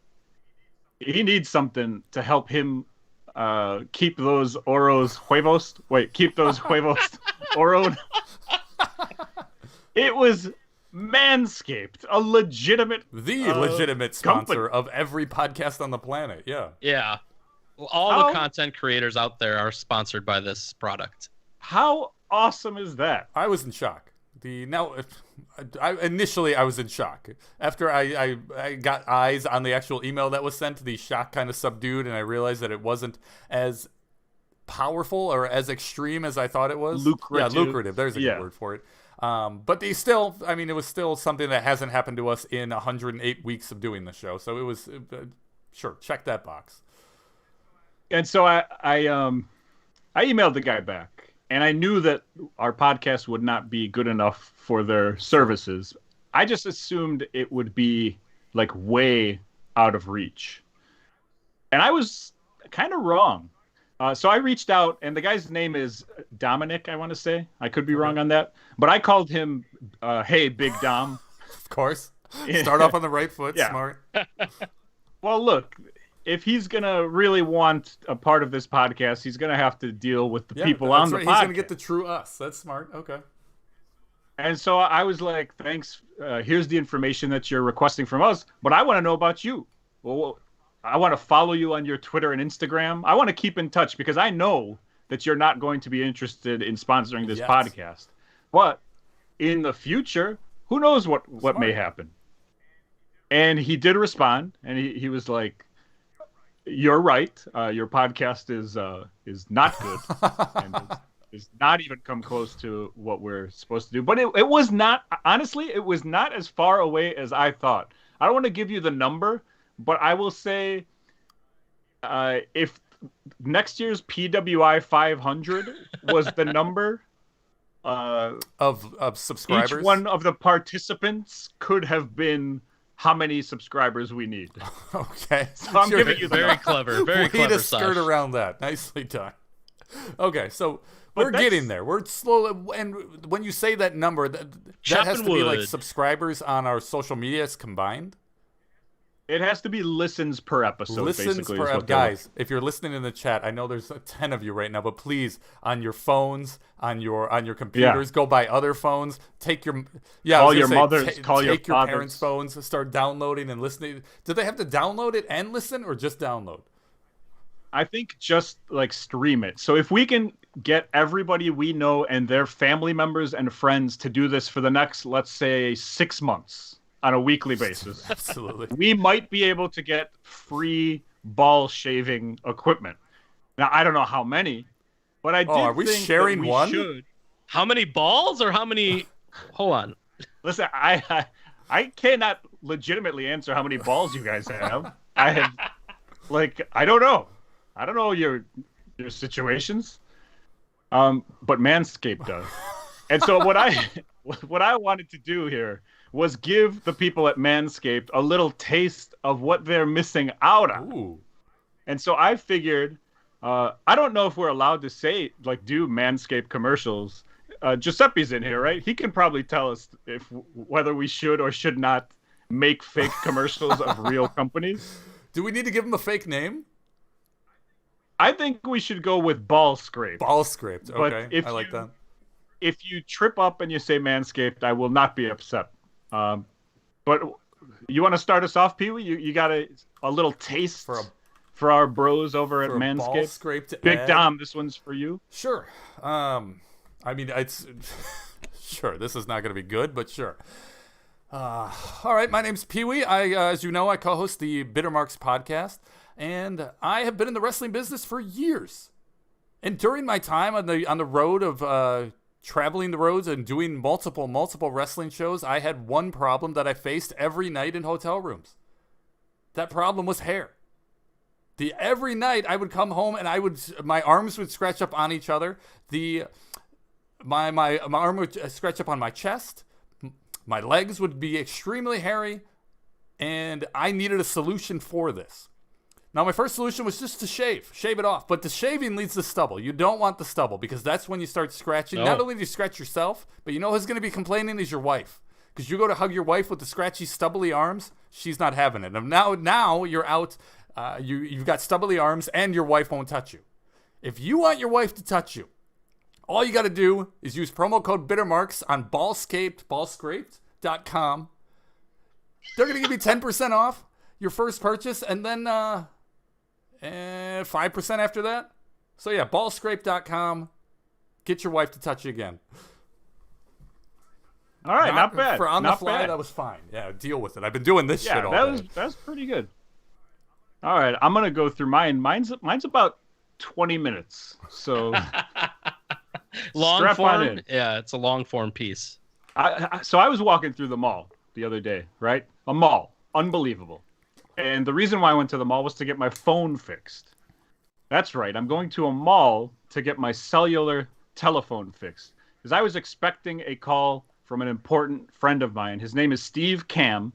he needs something to help him keep those huevos oroed. It was Manscaped, a legitimate sponsor of every podcast on the planet. Yeah. Well, all the content creators out there are sponsored by this product. How awesome is that? I was in shock. Initially I was in shock. After I got eyes on the actual email that was sent, the shock kind of subdued, and I realized that it wasn't as powerful or as extreme as I thought it was. Lucrative. Yeah, lucrative. There's a good word for it. But it was still something that hasn't happened to us in 108 weeks of doing the show. So it was, sure, check that box. And so I emailed the guy back, and I knew that our podcast would not be good enough for their services. I just assumed it would be like way out of reach. And I was kind of wrong. So I reached out, and the guy's name is Dominic, I want to say. I could be wrong on that. But I called him, hey, Big Dom. Of course. Start off on the right foot. Yeah. Smart. Well, look, if he's going to really want a part of this podcast, he's going to have to deal with the people on the podcast. He's going to get the true us. That's smart. Okay. And so I was like, thanks. Here's the information that you're requesting from us, but I want to know about you. Well, I want to follow you on your Twitter and Instagram. I want to keep in touch because I know that you're not going to be interested in sponsoring this podcast. But in the future, who knows what may happen. And he did respond, and he was like, you're right. Your podcast is not good. And it's not even come close to what we're supposed to do. But it was not, honestly, it was not as far away as I thought. I don't want to give you the number, but I will say if next year's PWI 500 was the number of subscribers, each one of the participants could have been how many subscribers we need. Okay. So I'm giving you the very clever, very clever. Way to skirt around that. Nicely done. Okay, so we're getting there. We're slowly, and when you say that number, that has to be like subscribers on our social medias combined. It has to be listens per episode. Listens per episode. Guys, if you're listening in the chat, I know there's 10 of you right now, but please, on your phones, on your computers, go buy other phones. Take your call your mothers, call your take your parents' phones, start downloading and listening. Do they have to download it and listen, or just download? I think just like stream it. So if we can get everybody we know and their family members and friends to do this for the next, let's say, 6 months. On a weekly basis. Absolutely. We might be able to get free ball shaving equipment. Now, I don't know how many, But I did are we think sharing that we one? should. How many balls or how many? Hold on. Listen, I cannot legitimately answer how many balls you guys have. I have, I don't know. I don't know your situations. But Manscaped does. And so what I wanted to do here was give the people at Manscaped a little taste of what they're missing out on. Ooh. And so I figured, I don't know if we're allowed to say, do Manscaped commercials. Giuseppe's in here, right? He can probably tell us whether we should or should not make fake commercials of real companies. Do we need to give him a fake name? I think we should go with Ball Scrape. Ball Scraped. But Okay, I like that. If you trip up and you say Manscaped, I will not be upset. But you want to start us off, Peewee? You got a little taste for our bros over at Manscaped? Ball Scraped Big ad? Dom, this one's for you. Sure. I mean, it's sure. This is not going to be good, but sure. All right, my name's Peewee. As you know, I co-host the Bitter Marks podcast, and I have been in the wrestling business for years. And during my time on the road of traveling the roads and doing multiple wrestling shows, I had one problem that I faced every night in hotel rooms. That problem was hair. Every night I would come home and my arms would scratch up on each other. My arm would scratch up on my chest. My legs would be extremely hairy, and I needed a solution for this. Now, my first solution was just to shave it off. But the shaving leads to stubble. You don't want the stubble because that's when you start scratching. No. Not only do you scratch yourself, but you know who's going to be complaining is your wife. Because you go to hug your wife with the scratchy, stubbly arms, she's not having it. And now you're out. You've got stubbly arms, and your wife won't touch you. If you want your wife to touch you, all you got to do is use promo code BitterMarks on ballscaped.com. They're going to give you 10% off your first purchase, and then 5% after that. So yeah, ballscrape.com. Get your wife to touch you again. All right, not bad. For on not the fly, bad. That was fine. Yeah, deal with it. I've been doing this shit all day. That's pretty good. All right, I'm gonna go through mine. Mine's about 20 minutes. So Long strap form. on in. Yeah, it's a long form piece. So I was walking through the mall the other day, right? A mall, unbelievable. And the reason why I went to the mall was to get my phone fixed. That's right. I'm going to a mall to get my cellular telephone fixed because I was expecting a call from an important friend of mine. His name is Steve Cam,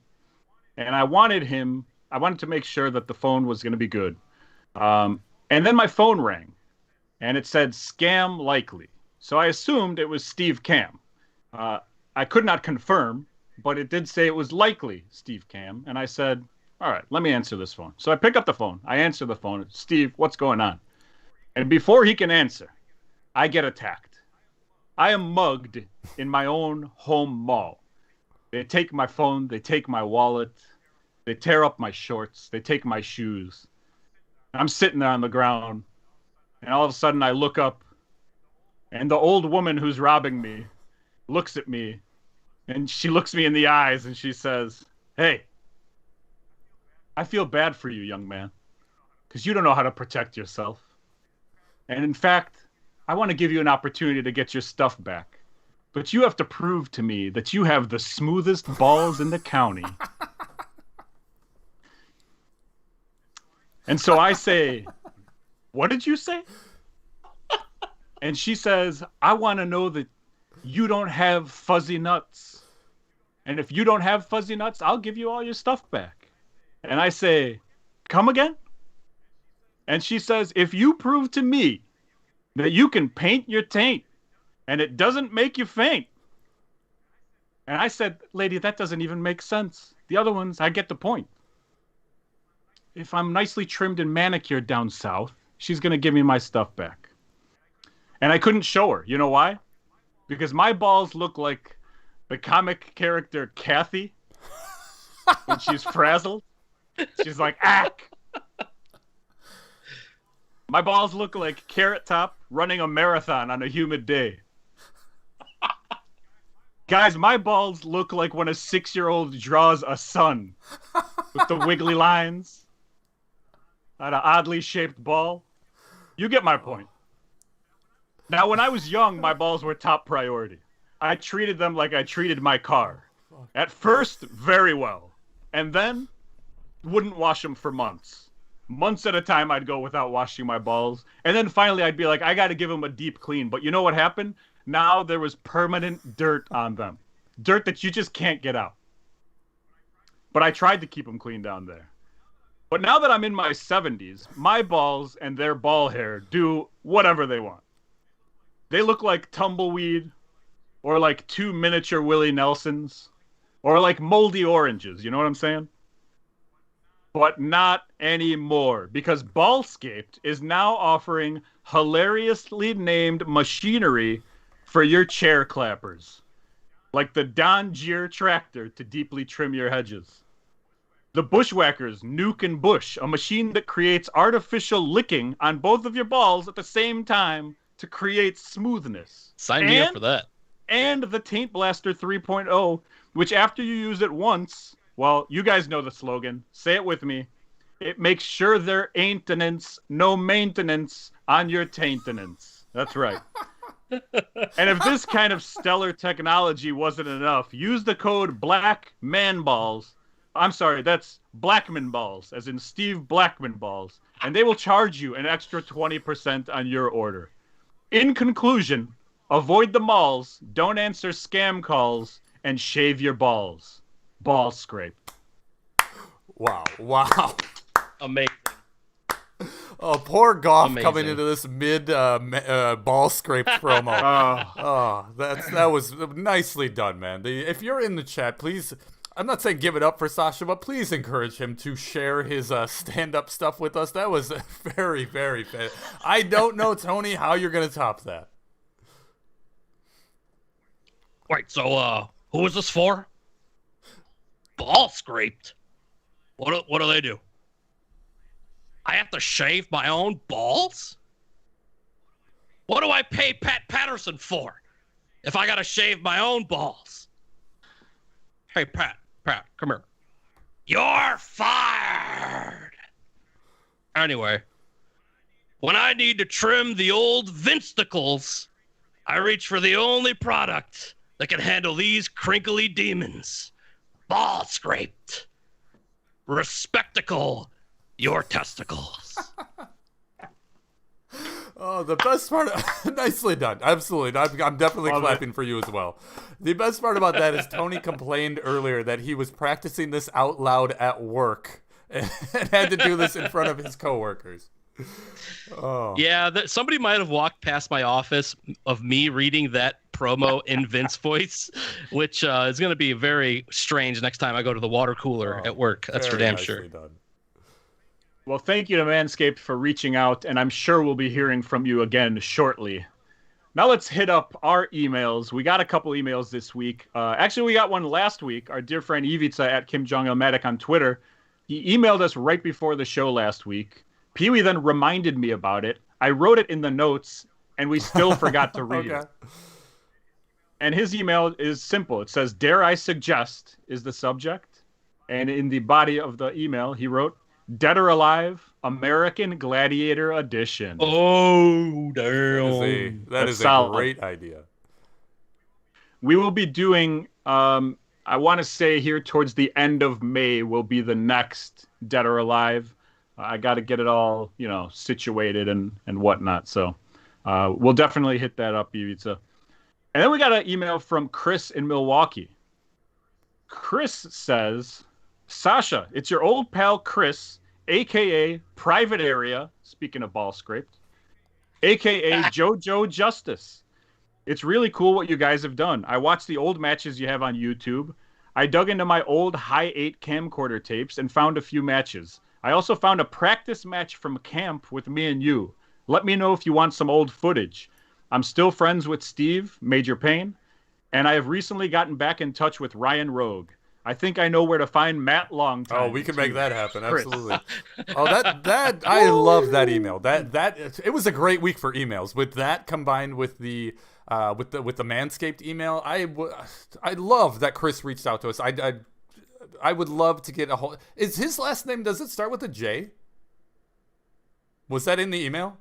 and I wanted to make sure that the phone was going to be good. And then my phone rang, and it said scam likely. So I assumed it was Steve Cam. I could not confirm, but it did say it was likely Steve Cam. And I said, all right, let me answer this phone. So I pick up the phone. I answer the phone. Steve, what's going on? And before he can answer, I get attacked. I am mugged in my own home mall. They take my phone. They take my wallet. They tear up my shorts. They take my shoes. I'm sitting there on the ground. And all of a sudden I look up. And the old woman who's robbing me looks at me. And she looks me in the eyes and she says, hey, I feel bad for you, young man, because you don't know how to protect yourself. And in fact, I want to give you an opportunity to get your stuff back. But you have to prove to me that you have the smoothest balls in the county. And so I say, what did you say? And she says, I want to know that you don't have fuzzy nuts. And if you don't have fuzzy nuts, I'll give you all your stuff back. And I say, come again? And she says, if you prove to me that you can paint your taint and it doesn't make you faint. And I said, lady, that doesn't even make sense. The other ones, I get the point. If I'm nicely trimmed and manicured down south, she's going to give me my stuff back. And I couldn't show her. You know why? Because my balls look like the comic character Kathy when she's frazzled. She's like, ack. My balls look like Carrot Top running a marathon on a humid day. Guys, my balls look like when a 6-year-old draws a sun with the wiggly lines on an oddly shaped ball. You get my point. Now, when I was young, my balls were top priority. I treated them like I treated my car. At first, very well. And then, wouldn't wash them for months. Months at a time, I'd go without washing my balls. And then finally, I'd be like, I got to give them a deep clean. But you know what happened? Now there was permanent dirt on them. Dirt that you just can't get out. But I tried to keep them clean down there. But now that I'm in my 70s, my balls and their ball hair do whatever they want. They look like tumbleweed, or like 2 miniature Willie Nelsons, or like moldy oranges, you know what I'm saying? But not anymore, because Ballscaped is now offering hilariously named machinery for your chair clappers, like the Don Gere tractor to deeply trim your hedges. The Bushwhackers Nuke and Bush, a machine that creates artificial licking on both of your balls at the same time to create smoothness. Sign me up for that. And the Taint Blaster 3.0, which after you use it once, well, you guys know the slogan. Say it with me. It makes sure there ain't no maintenance on your taintenance. That's right. And if this kind of stellar technology wasn't enough, use the code BLACKMANBALLS. I'm sorry, that's Blackman Balls, as in Steve Blackman Balls. And they will charge you an extra 20% on your order. In conclusion, avoid the malls, don't answer scam calls, and shave your balls. Ball scrape. Wow. Amazing. Oh, poor Goff Amazing. coming into this mid ball scrape promo. That was nicely done, man. If you're in the chat, please. I'm not saying give it up for Sasha, but please encourage him to share his stand-up stuff with us. That was very, very fun. I don't know, Tony, how you're gonna top that. Wait, so who is this for? Ball scraped. What do they do? I have to shave my own balls? What do I pay Pat Patterson for if I gotta shave my own balls? Hey, Pat, come here. You're fired! Anyway, when I need to trim the old vinsticles, I reach for the only product that can handle these crinkly demons. Ball scraped. Respectacle your testicles. Oh, the best part, nicely done. Absolutely. I'm definitely clapping for you as well. The best part about that is Tony complained earlier that he was practicing this out loud at work and had to do this in front of his coworkers. Oh. Yeah, somebody might have walked past my office of me reading that promo in Vince voice, which is going to be very strange next time I go to the water cooler at work. That's for damn sure. Done. Well, thank you to Manscaped for reaching out, and I'm sure we'll be hearing from you again shortly. Now let's hit up our emails. We got a couple emails this week. Actually, we got one last week. Our dear friend Ivica at Kim Jong-ilmatic on Twitter, he emailed us right before the show last week. Peewee then reminded me about it. I wrote it in the notes, and we still forgot to read it. And his email is simple. It says, "Dare I suggest" is the subject. And in the body of the email, he wrote, "Dead or Alive, American Gladiator Edition." Oh, damn. That is a solid. great idea. We will be doing, I want to say here towards the end of May will be the next Dead or Alive. I got to get it all, situated and whatnot. So we'll definitely hit that up, Ivica. And then we got an email from Chris in Milwaukee. Chris says, "Sasha, it's your old pal Chris, a.k.a. Private Area," speaking of ball scraped, a.k.a. JoJo Justice. It's really cool what you guys have done. I watched the old matches you have on YouTube. I dug into my old High 8 camcorder tapes and found a few matches. I also found a practice match from camp with me and you. Let me know if you want some old footage. I'm still friends with Steve, Major Payne, and I have recently gotten back in touch with Ryan Rogue. I think I know where to find Matt Longtime. Oh, we can make that happen. Chris. Absolutely. Oh, that I love that email. That it was a great week for emails. With that combined with the Manscaped email, I love that Chris reached out to us. I would love to get a whole. Is his last name? Does it start with a J? Was that in the email?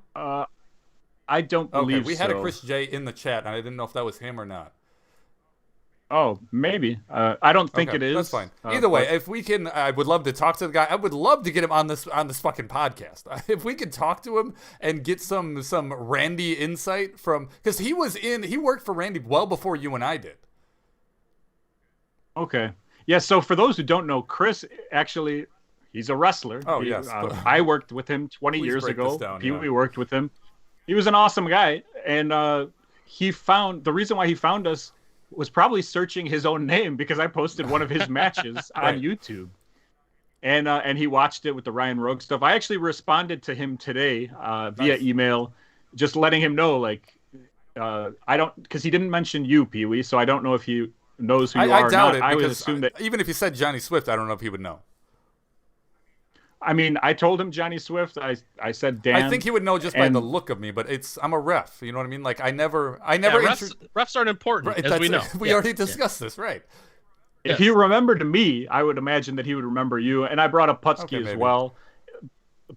I don't believe Okay, we had a so. Chris J in the chat, and I didn't know if that was him or not. Oh, maybe. I don't think Okay, it is. that's fine. Either way, but- if we can, I would love to talk to the guy. I would love to get him on this fucking podcast. If we could talk to him and get some Randy insight from, because he worked for Randy well before you and I did. Okay. Yeah, so for those who don't know, Chris actually, he's a wrestler. Oh, yes. I worked with him 20 Please years break ago. this down, Peewee yeah. worked with him. He was an awesome guy. And the reason why he found us was probably searching his own name because I posted one of his matches Right. on YouTube. And he watched it with the Ryan Rogue stuff. I actually responded to him today via email, just letting him know, like, I don't, because he didn't mention you, Peewee, so I don't know if he knows who you are I doubt or not. it. I would Because assume that. even if he said Johnny Swift, I don't know if he would know. I mean, I told him Johnny Swift. I said Dan. I think he would know just by and- the look of me, but I'm a ref. You know what I mean? Like I never. Yeah, refs aren't important, Right, as we know. We already discussed this, right? If he remembered me, I would imagine that he would remember you. And I brought up Putski as maybe. well.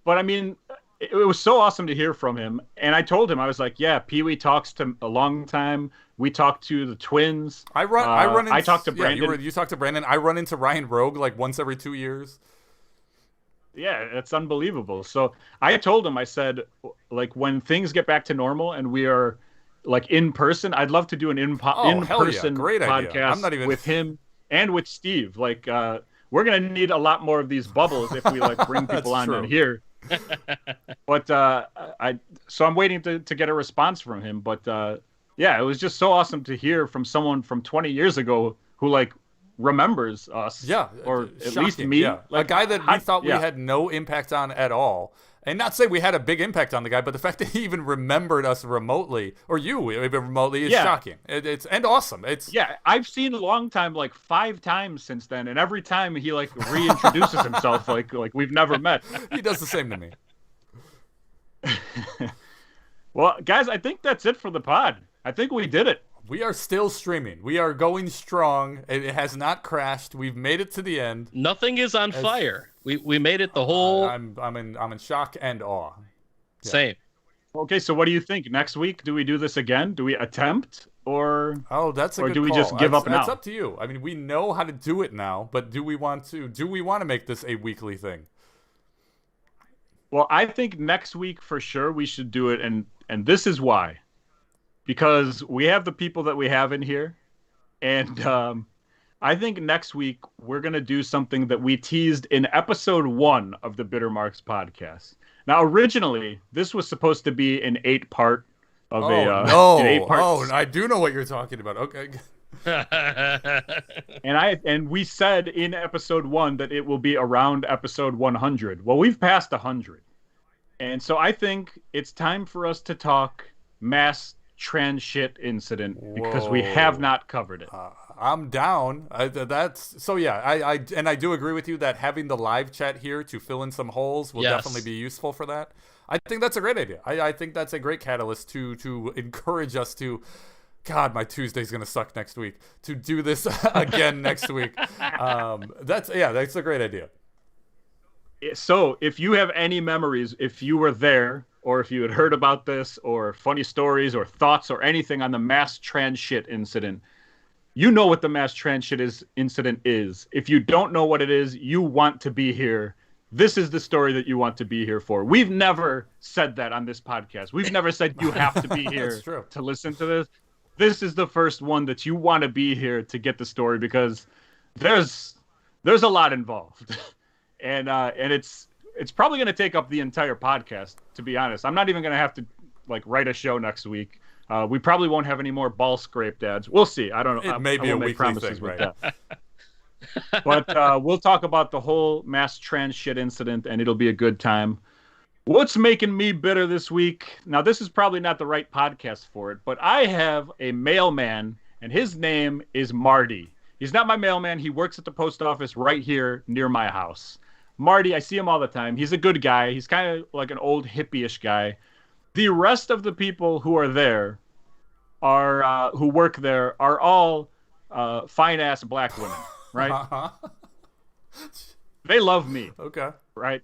But I mean, it was so awesome to hear from him. And I told him, I was like, yeah, Peewee talks to a long time. We talked to the twins. I run. Into, I talked to Brandon. Yeah, you talked to Brandon. I run into Ryan Rogue like once every 2 years. Yeah, it's unbelievable. So I told him, I said, like, when things get back to normal and we are like in person, I'd love to do an in-person Great idea. podcast I'm not even... with him and with Steve. Like, we're gonna need a lot more of these bubbles if we like bring people on in here. But so I'm waiting to get a response from him. But yeah, it was just so awesome to hear from someone from 20 years ago who like remembers us. Yeah, or at shocking, least me. Yeah. Like, a guy that we thought we had no impact on at all. And not say we had a big impact on the guy, but the fact that he even remembered us remotely, or you even remotely, is shocking. It's awesome. I've seen a long time like 5 times since then, and every time he like reintroduces himself like we've never met. He does the same to me. Well, guys, I think that's it for the pod. I think we did it. We are still streaming. We are going strong. It has not crashed. We've made it to the end. Nothing is on fire. We made it the whole. I'm in shock and awe. Yeah. Same. Okay, so what do you think? Next week, do we do this again? Do we attempt, or that's a or good do we call. just give up now? That's up to you. I mean, we know how to do it now, but do we want to make this a weekly thing? Well, I think next week for sure we should do it, and this is why. Because we have the people that we have in here, and I think next week we're going to do something that we teased in episode 1 of the Bitter Marks podcast. Now, originally, this was supposed to be an 8-part of an 8-part. Oh, I do know what you're talking about. Okay. And we said in episode 1 that it will be around episode 100. Well, we've passed 100. And so I think it's time for us to talk mass trans shit incident because we have not covered it. I'm down. I do agree with you that having the live chat here to fill in some holes will definitely be useful for that. I think that's a great idea. I think that's a great catalyst to encourage us to. God, my Tuesday's gonna suck next week. To do this again next week. That's a great idea. So if you have any memories, if you were there, or if you had heard about this, or funny stories, or thoughts, or anything on the mass trans shit incident, you know what the mass trans shit incident is. If you don't know what it is, you want to be here. This is the story that you want to be here for. We've never said that on this podcast. We've never said you have to be here to listen to this. This is the first one that you want to be here to get the story because there's a lot involved. And it's probably going to take up the entire podcast, to be honest. I'm not even going to have to like write a show next week. We probably won't have any more ball scraped ads. We'll see. I don't know. It may be a weekly thing, with right? that. But we'll talk about the whole mass trans shit incident, and it'll be a good time. What's making me bitter this week? Now, this is probably not the right podcast for it, but I have a mailman, and his name is Marty. He's not my mailman. He works at the post office right here near my house. Marty, I see him all the time. He's a good guy. He's kind of like an old hippie-ish guy. The rest of the people who are there who work there are all fine-ass black women, right? They love me. Okay. Right?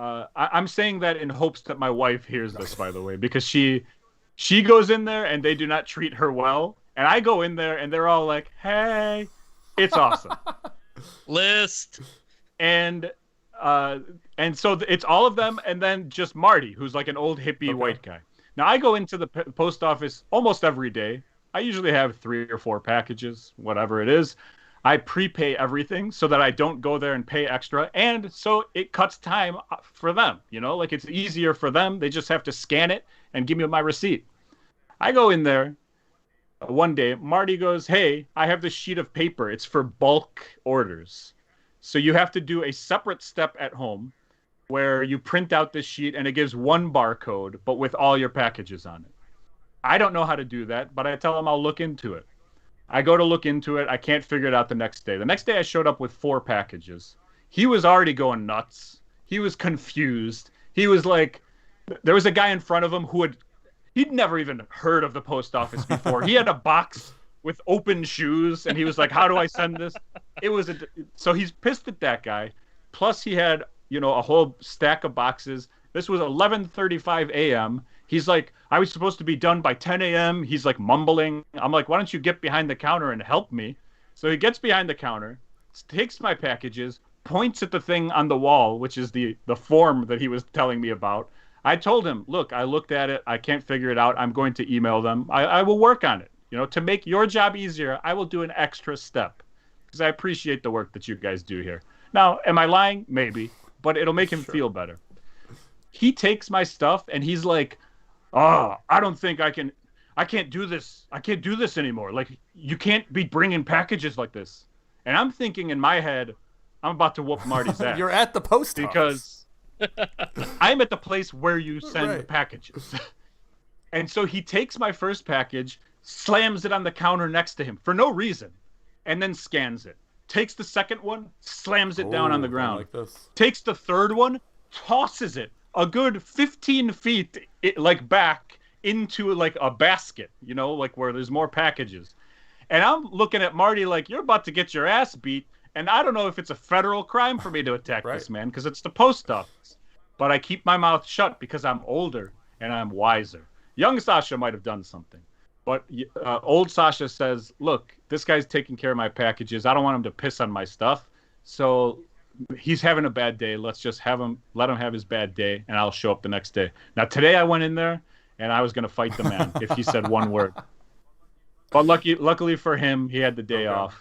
I'm saying that in hopes that my wife hears this, by the way, because she She goes in there and they do not treat her well. And I go in there and they're all like, hey, it's awesome. List. And so it's all of them and then just Marty, who's like an old hippie white guy. Now I go into the post office almost every day. I usually have 3 or 4 packages, whatever it is. I prepay everything so that I don't go there and pay extra. And so it cuts time for them, like it's easier for them. They just have to scan it and give me my receipt. I go in there one day. Marty goes, hey, I have this sheet of paper. It's for bulk orders. So you have to do a separate step at home where you print out this sheet and it gives one barcode, but with all your packages on it. I don't know how to do that, but I tell him I'll look into it. I go to look into it. I can't figure it out the next day. The next day I showed up with 4 packages. He was already going nuts. He was confused. He was like, there was a guy in front of him he'd never even heard of the post office before. He had a box with open shoes and he was like, how do I send this? So he's pissed at that guy. Plus he had, a whole stack of boxes. This was 11:35 a.m. He's like, I was supposed to be done by 10 a.m. He's like mumbling. I'm like, why don't you get behind the counter and help me? So he gets behind the counter, takes my packages, points at the thing on the wall, which is the form that he was telling me about. I told him, look, I looked at it. I can't figure it out. I'm going to email them. I will work on it. To make your job easier, I will do an extra step because I appreciate the work that you guys do here. Now, am I lying? Maybe, but it'll make him feel better. He takes my stuff and he's like, oh, I don't think I can't do this. I can't do this anymore. Like, you can't be bringing packages like this. And I'm thinking in my head, I'm about to whoop Marty's ass. You're at the post office. Because I'm at the place where you send the packages. And so he takes my first package, slams it on the counter next to him for no reason, and then scans it. Takes the second one, slams it down on the ground. Like this. Takes the third one, tosses it a good 15 feet back into like a basket, like where there's more packages. And I'm looking at Marty like, you're about to get your ass beat. And I don't know if it's a federal crime for me to attack this man because it's the post office. But I keep my mouth shut because I'm older and I'm wiser. Young Sasha might have done something. But old Sasha says, look, this guy's taking care of my packages. I don't want him to piss on my stuff. So he's having a bad day. Let's just let him have his bad day, and I'll show up the next day. Now, today I went in there, and I was going to fight the man if he said one word. But luckily for him, he had the day off.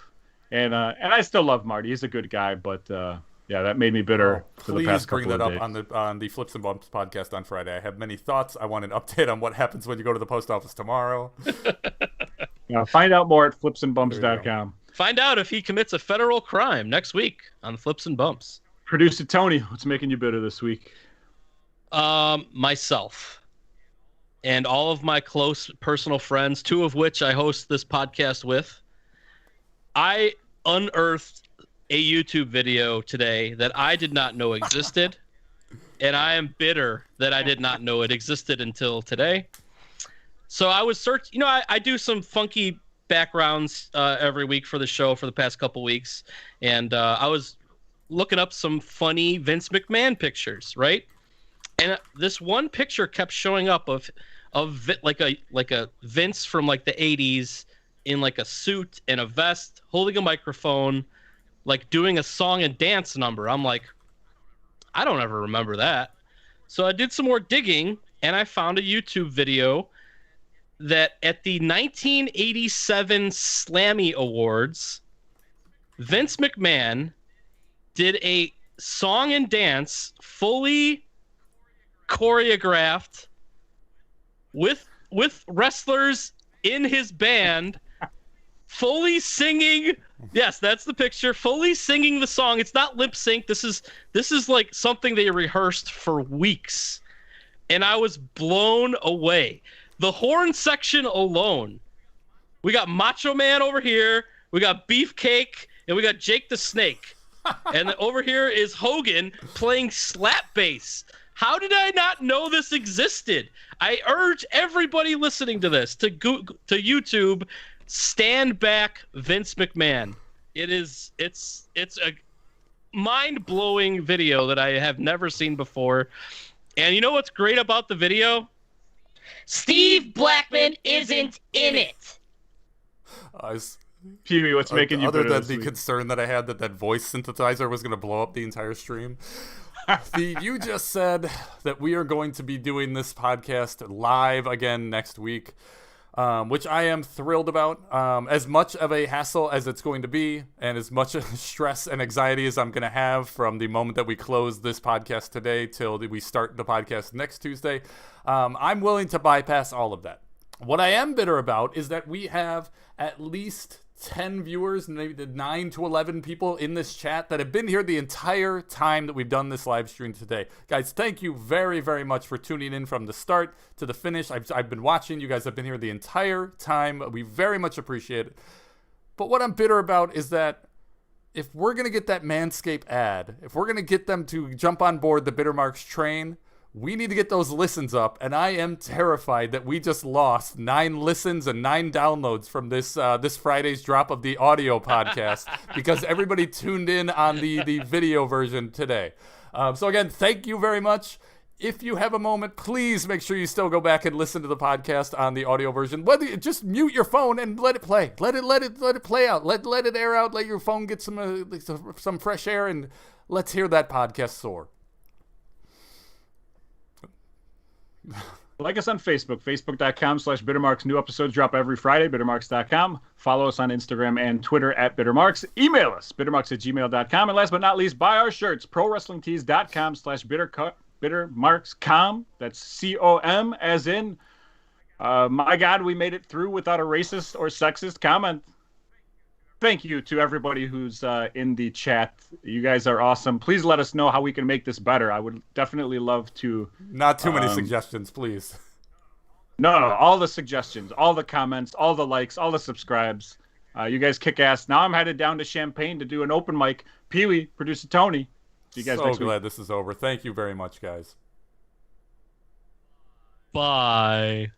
And I still love Marty. He's a good guy, but that made me bitter for the past couple of days. Please bring that up on the Flips and Bumps podcast on Friday. I have many thoughts. I want an update on what happens when you go to the post office tomorrow. Find out more at flipsandbumps.com. Find out if he commits a federal crime next week on Flips and Bumps. Producer Tony, what's making you bitter this week? Myself. And all of my close personal friends, 2 of which I host this podcast with. I unearthed a YouTube video today that I did not know existed. And I am bitter that I did not know it existed until today. So I was searching, I do some funky backgrounds every week for the show for the past couple weeks, and I was looking up some funny Vince McMahon pictures, right? And this one picture kept showing up of like a Vince from like the 80s in like a suit and a vest, holding a microphone, like doing a song and dance number. I'm like, I don't ever remember that. So I did some more digging, and I found a YouTube video that at the 1987 Slammy Awards, Vince McMahon did a song and dance fully choreographed with wrestlers in his band fully singing. Yes, that's the picture. Fully singing the song. It's not lip sync. This is like something they rehearsed for weeks. And I was blown away. The horn section alone. We got Macho Man over here. We got Beefcake. And we got Jake the Snake. And over here is Hogan playing slap bass. How did I not know this existed? I urge everybody listening to this to YouTube, stand back Vince McMahon. It's a mind-blowing video that I have never seen before. And you know what's great about the video? Steve Blackman isn't in it. Peewee, what's making you other bitter than this the week? concern that I had that voice synthesizer was going to blow up the entire stream. You just said that we are going to be doing this podcast live again next week, which I am thrilled about. As much of a hassle as it's going to be, and as much stress and anxiety as I'm going to have from the moment that we close this podcast today till we start the podcast next Tuesday, I'm willing to bypass all of that. What I am bitter about is that we have at least 10 viewers, maybe 9 to 11 people in this chat that have been here the entire time that we've done this live stream today. Guys, thank you very, very much for tuning in from the start to the finish. I've been watching. You guys have been here the entire time. We very much appreciate it. But what I'm bitter about is that if we're going to get that Manscaped ad, if we're going to get them to jump on board the Bittermarks train, we need to get those listens up, and I am terrified that we just lost 9 listens and 9 downloads from this Friday's drop of the audio podcast because everybody tuned in on the video version today. So again, thank you very much. If you have a moment, please make sure you still go back and listen to the podcast on the audio version. Whether you just mute your phone and let it play, let it play out, let it air out, let your phone get some fresh air, and let's hear that podcast soar. Like us on Facebook, facebook.com/Bittermarks. New episodes drop every Friday, bittermarks.com. Follow us on Instagram and Twitter @Bittermarks. Email us, bittermarks@gmail.com. And last but not least, buy our shirts, prowrestlingtees.com/Bittermarkscom. That's COM, as in, my God, we made it through without a racist or sexist comment. Thank you to everybody who's in the chat. You guys are awesome. Please let us know how we can make this better. I would definitely love to. Not too many suggestions, please. No, all the suggestions, all the comments, all the likes, all the subscribes. You guys kick ass. Now I'm headed down to Champaign to do an open mic. Peewee, producer Tony. See you guys next week. So glad this is over. Thank you very much, guys. Bye.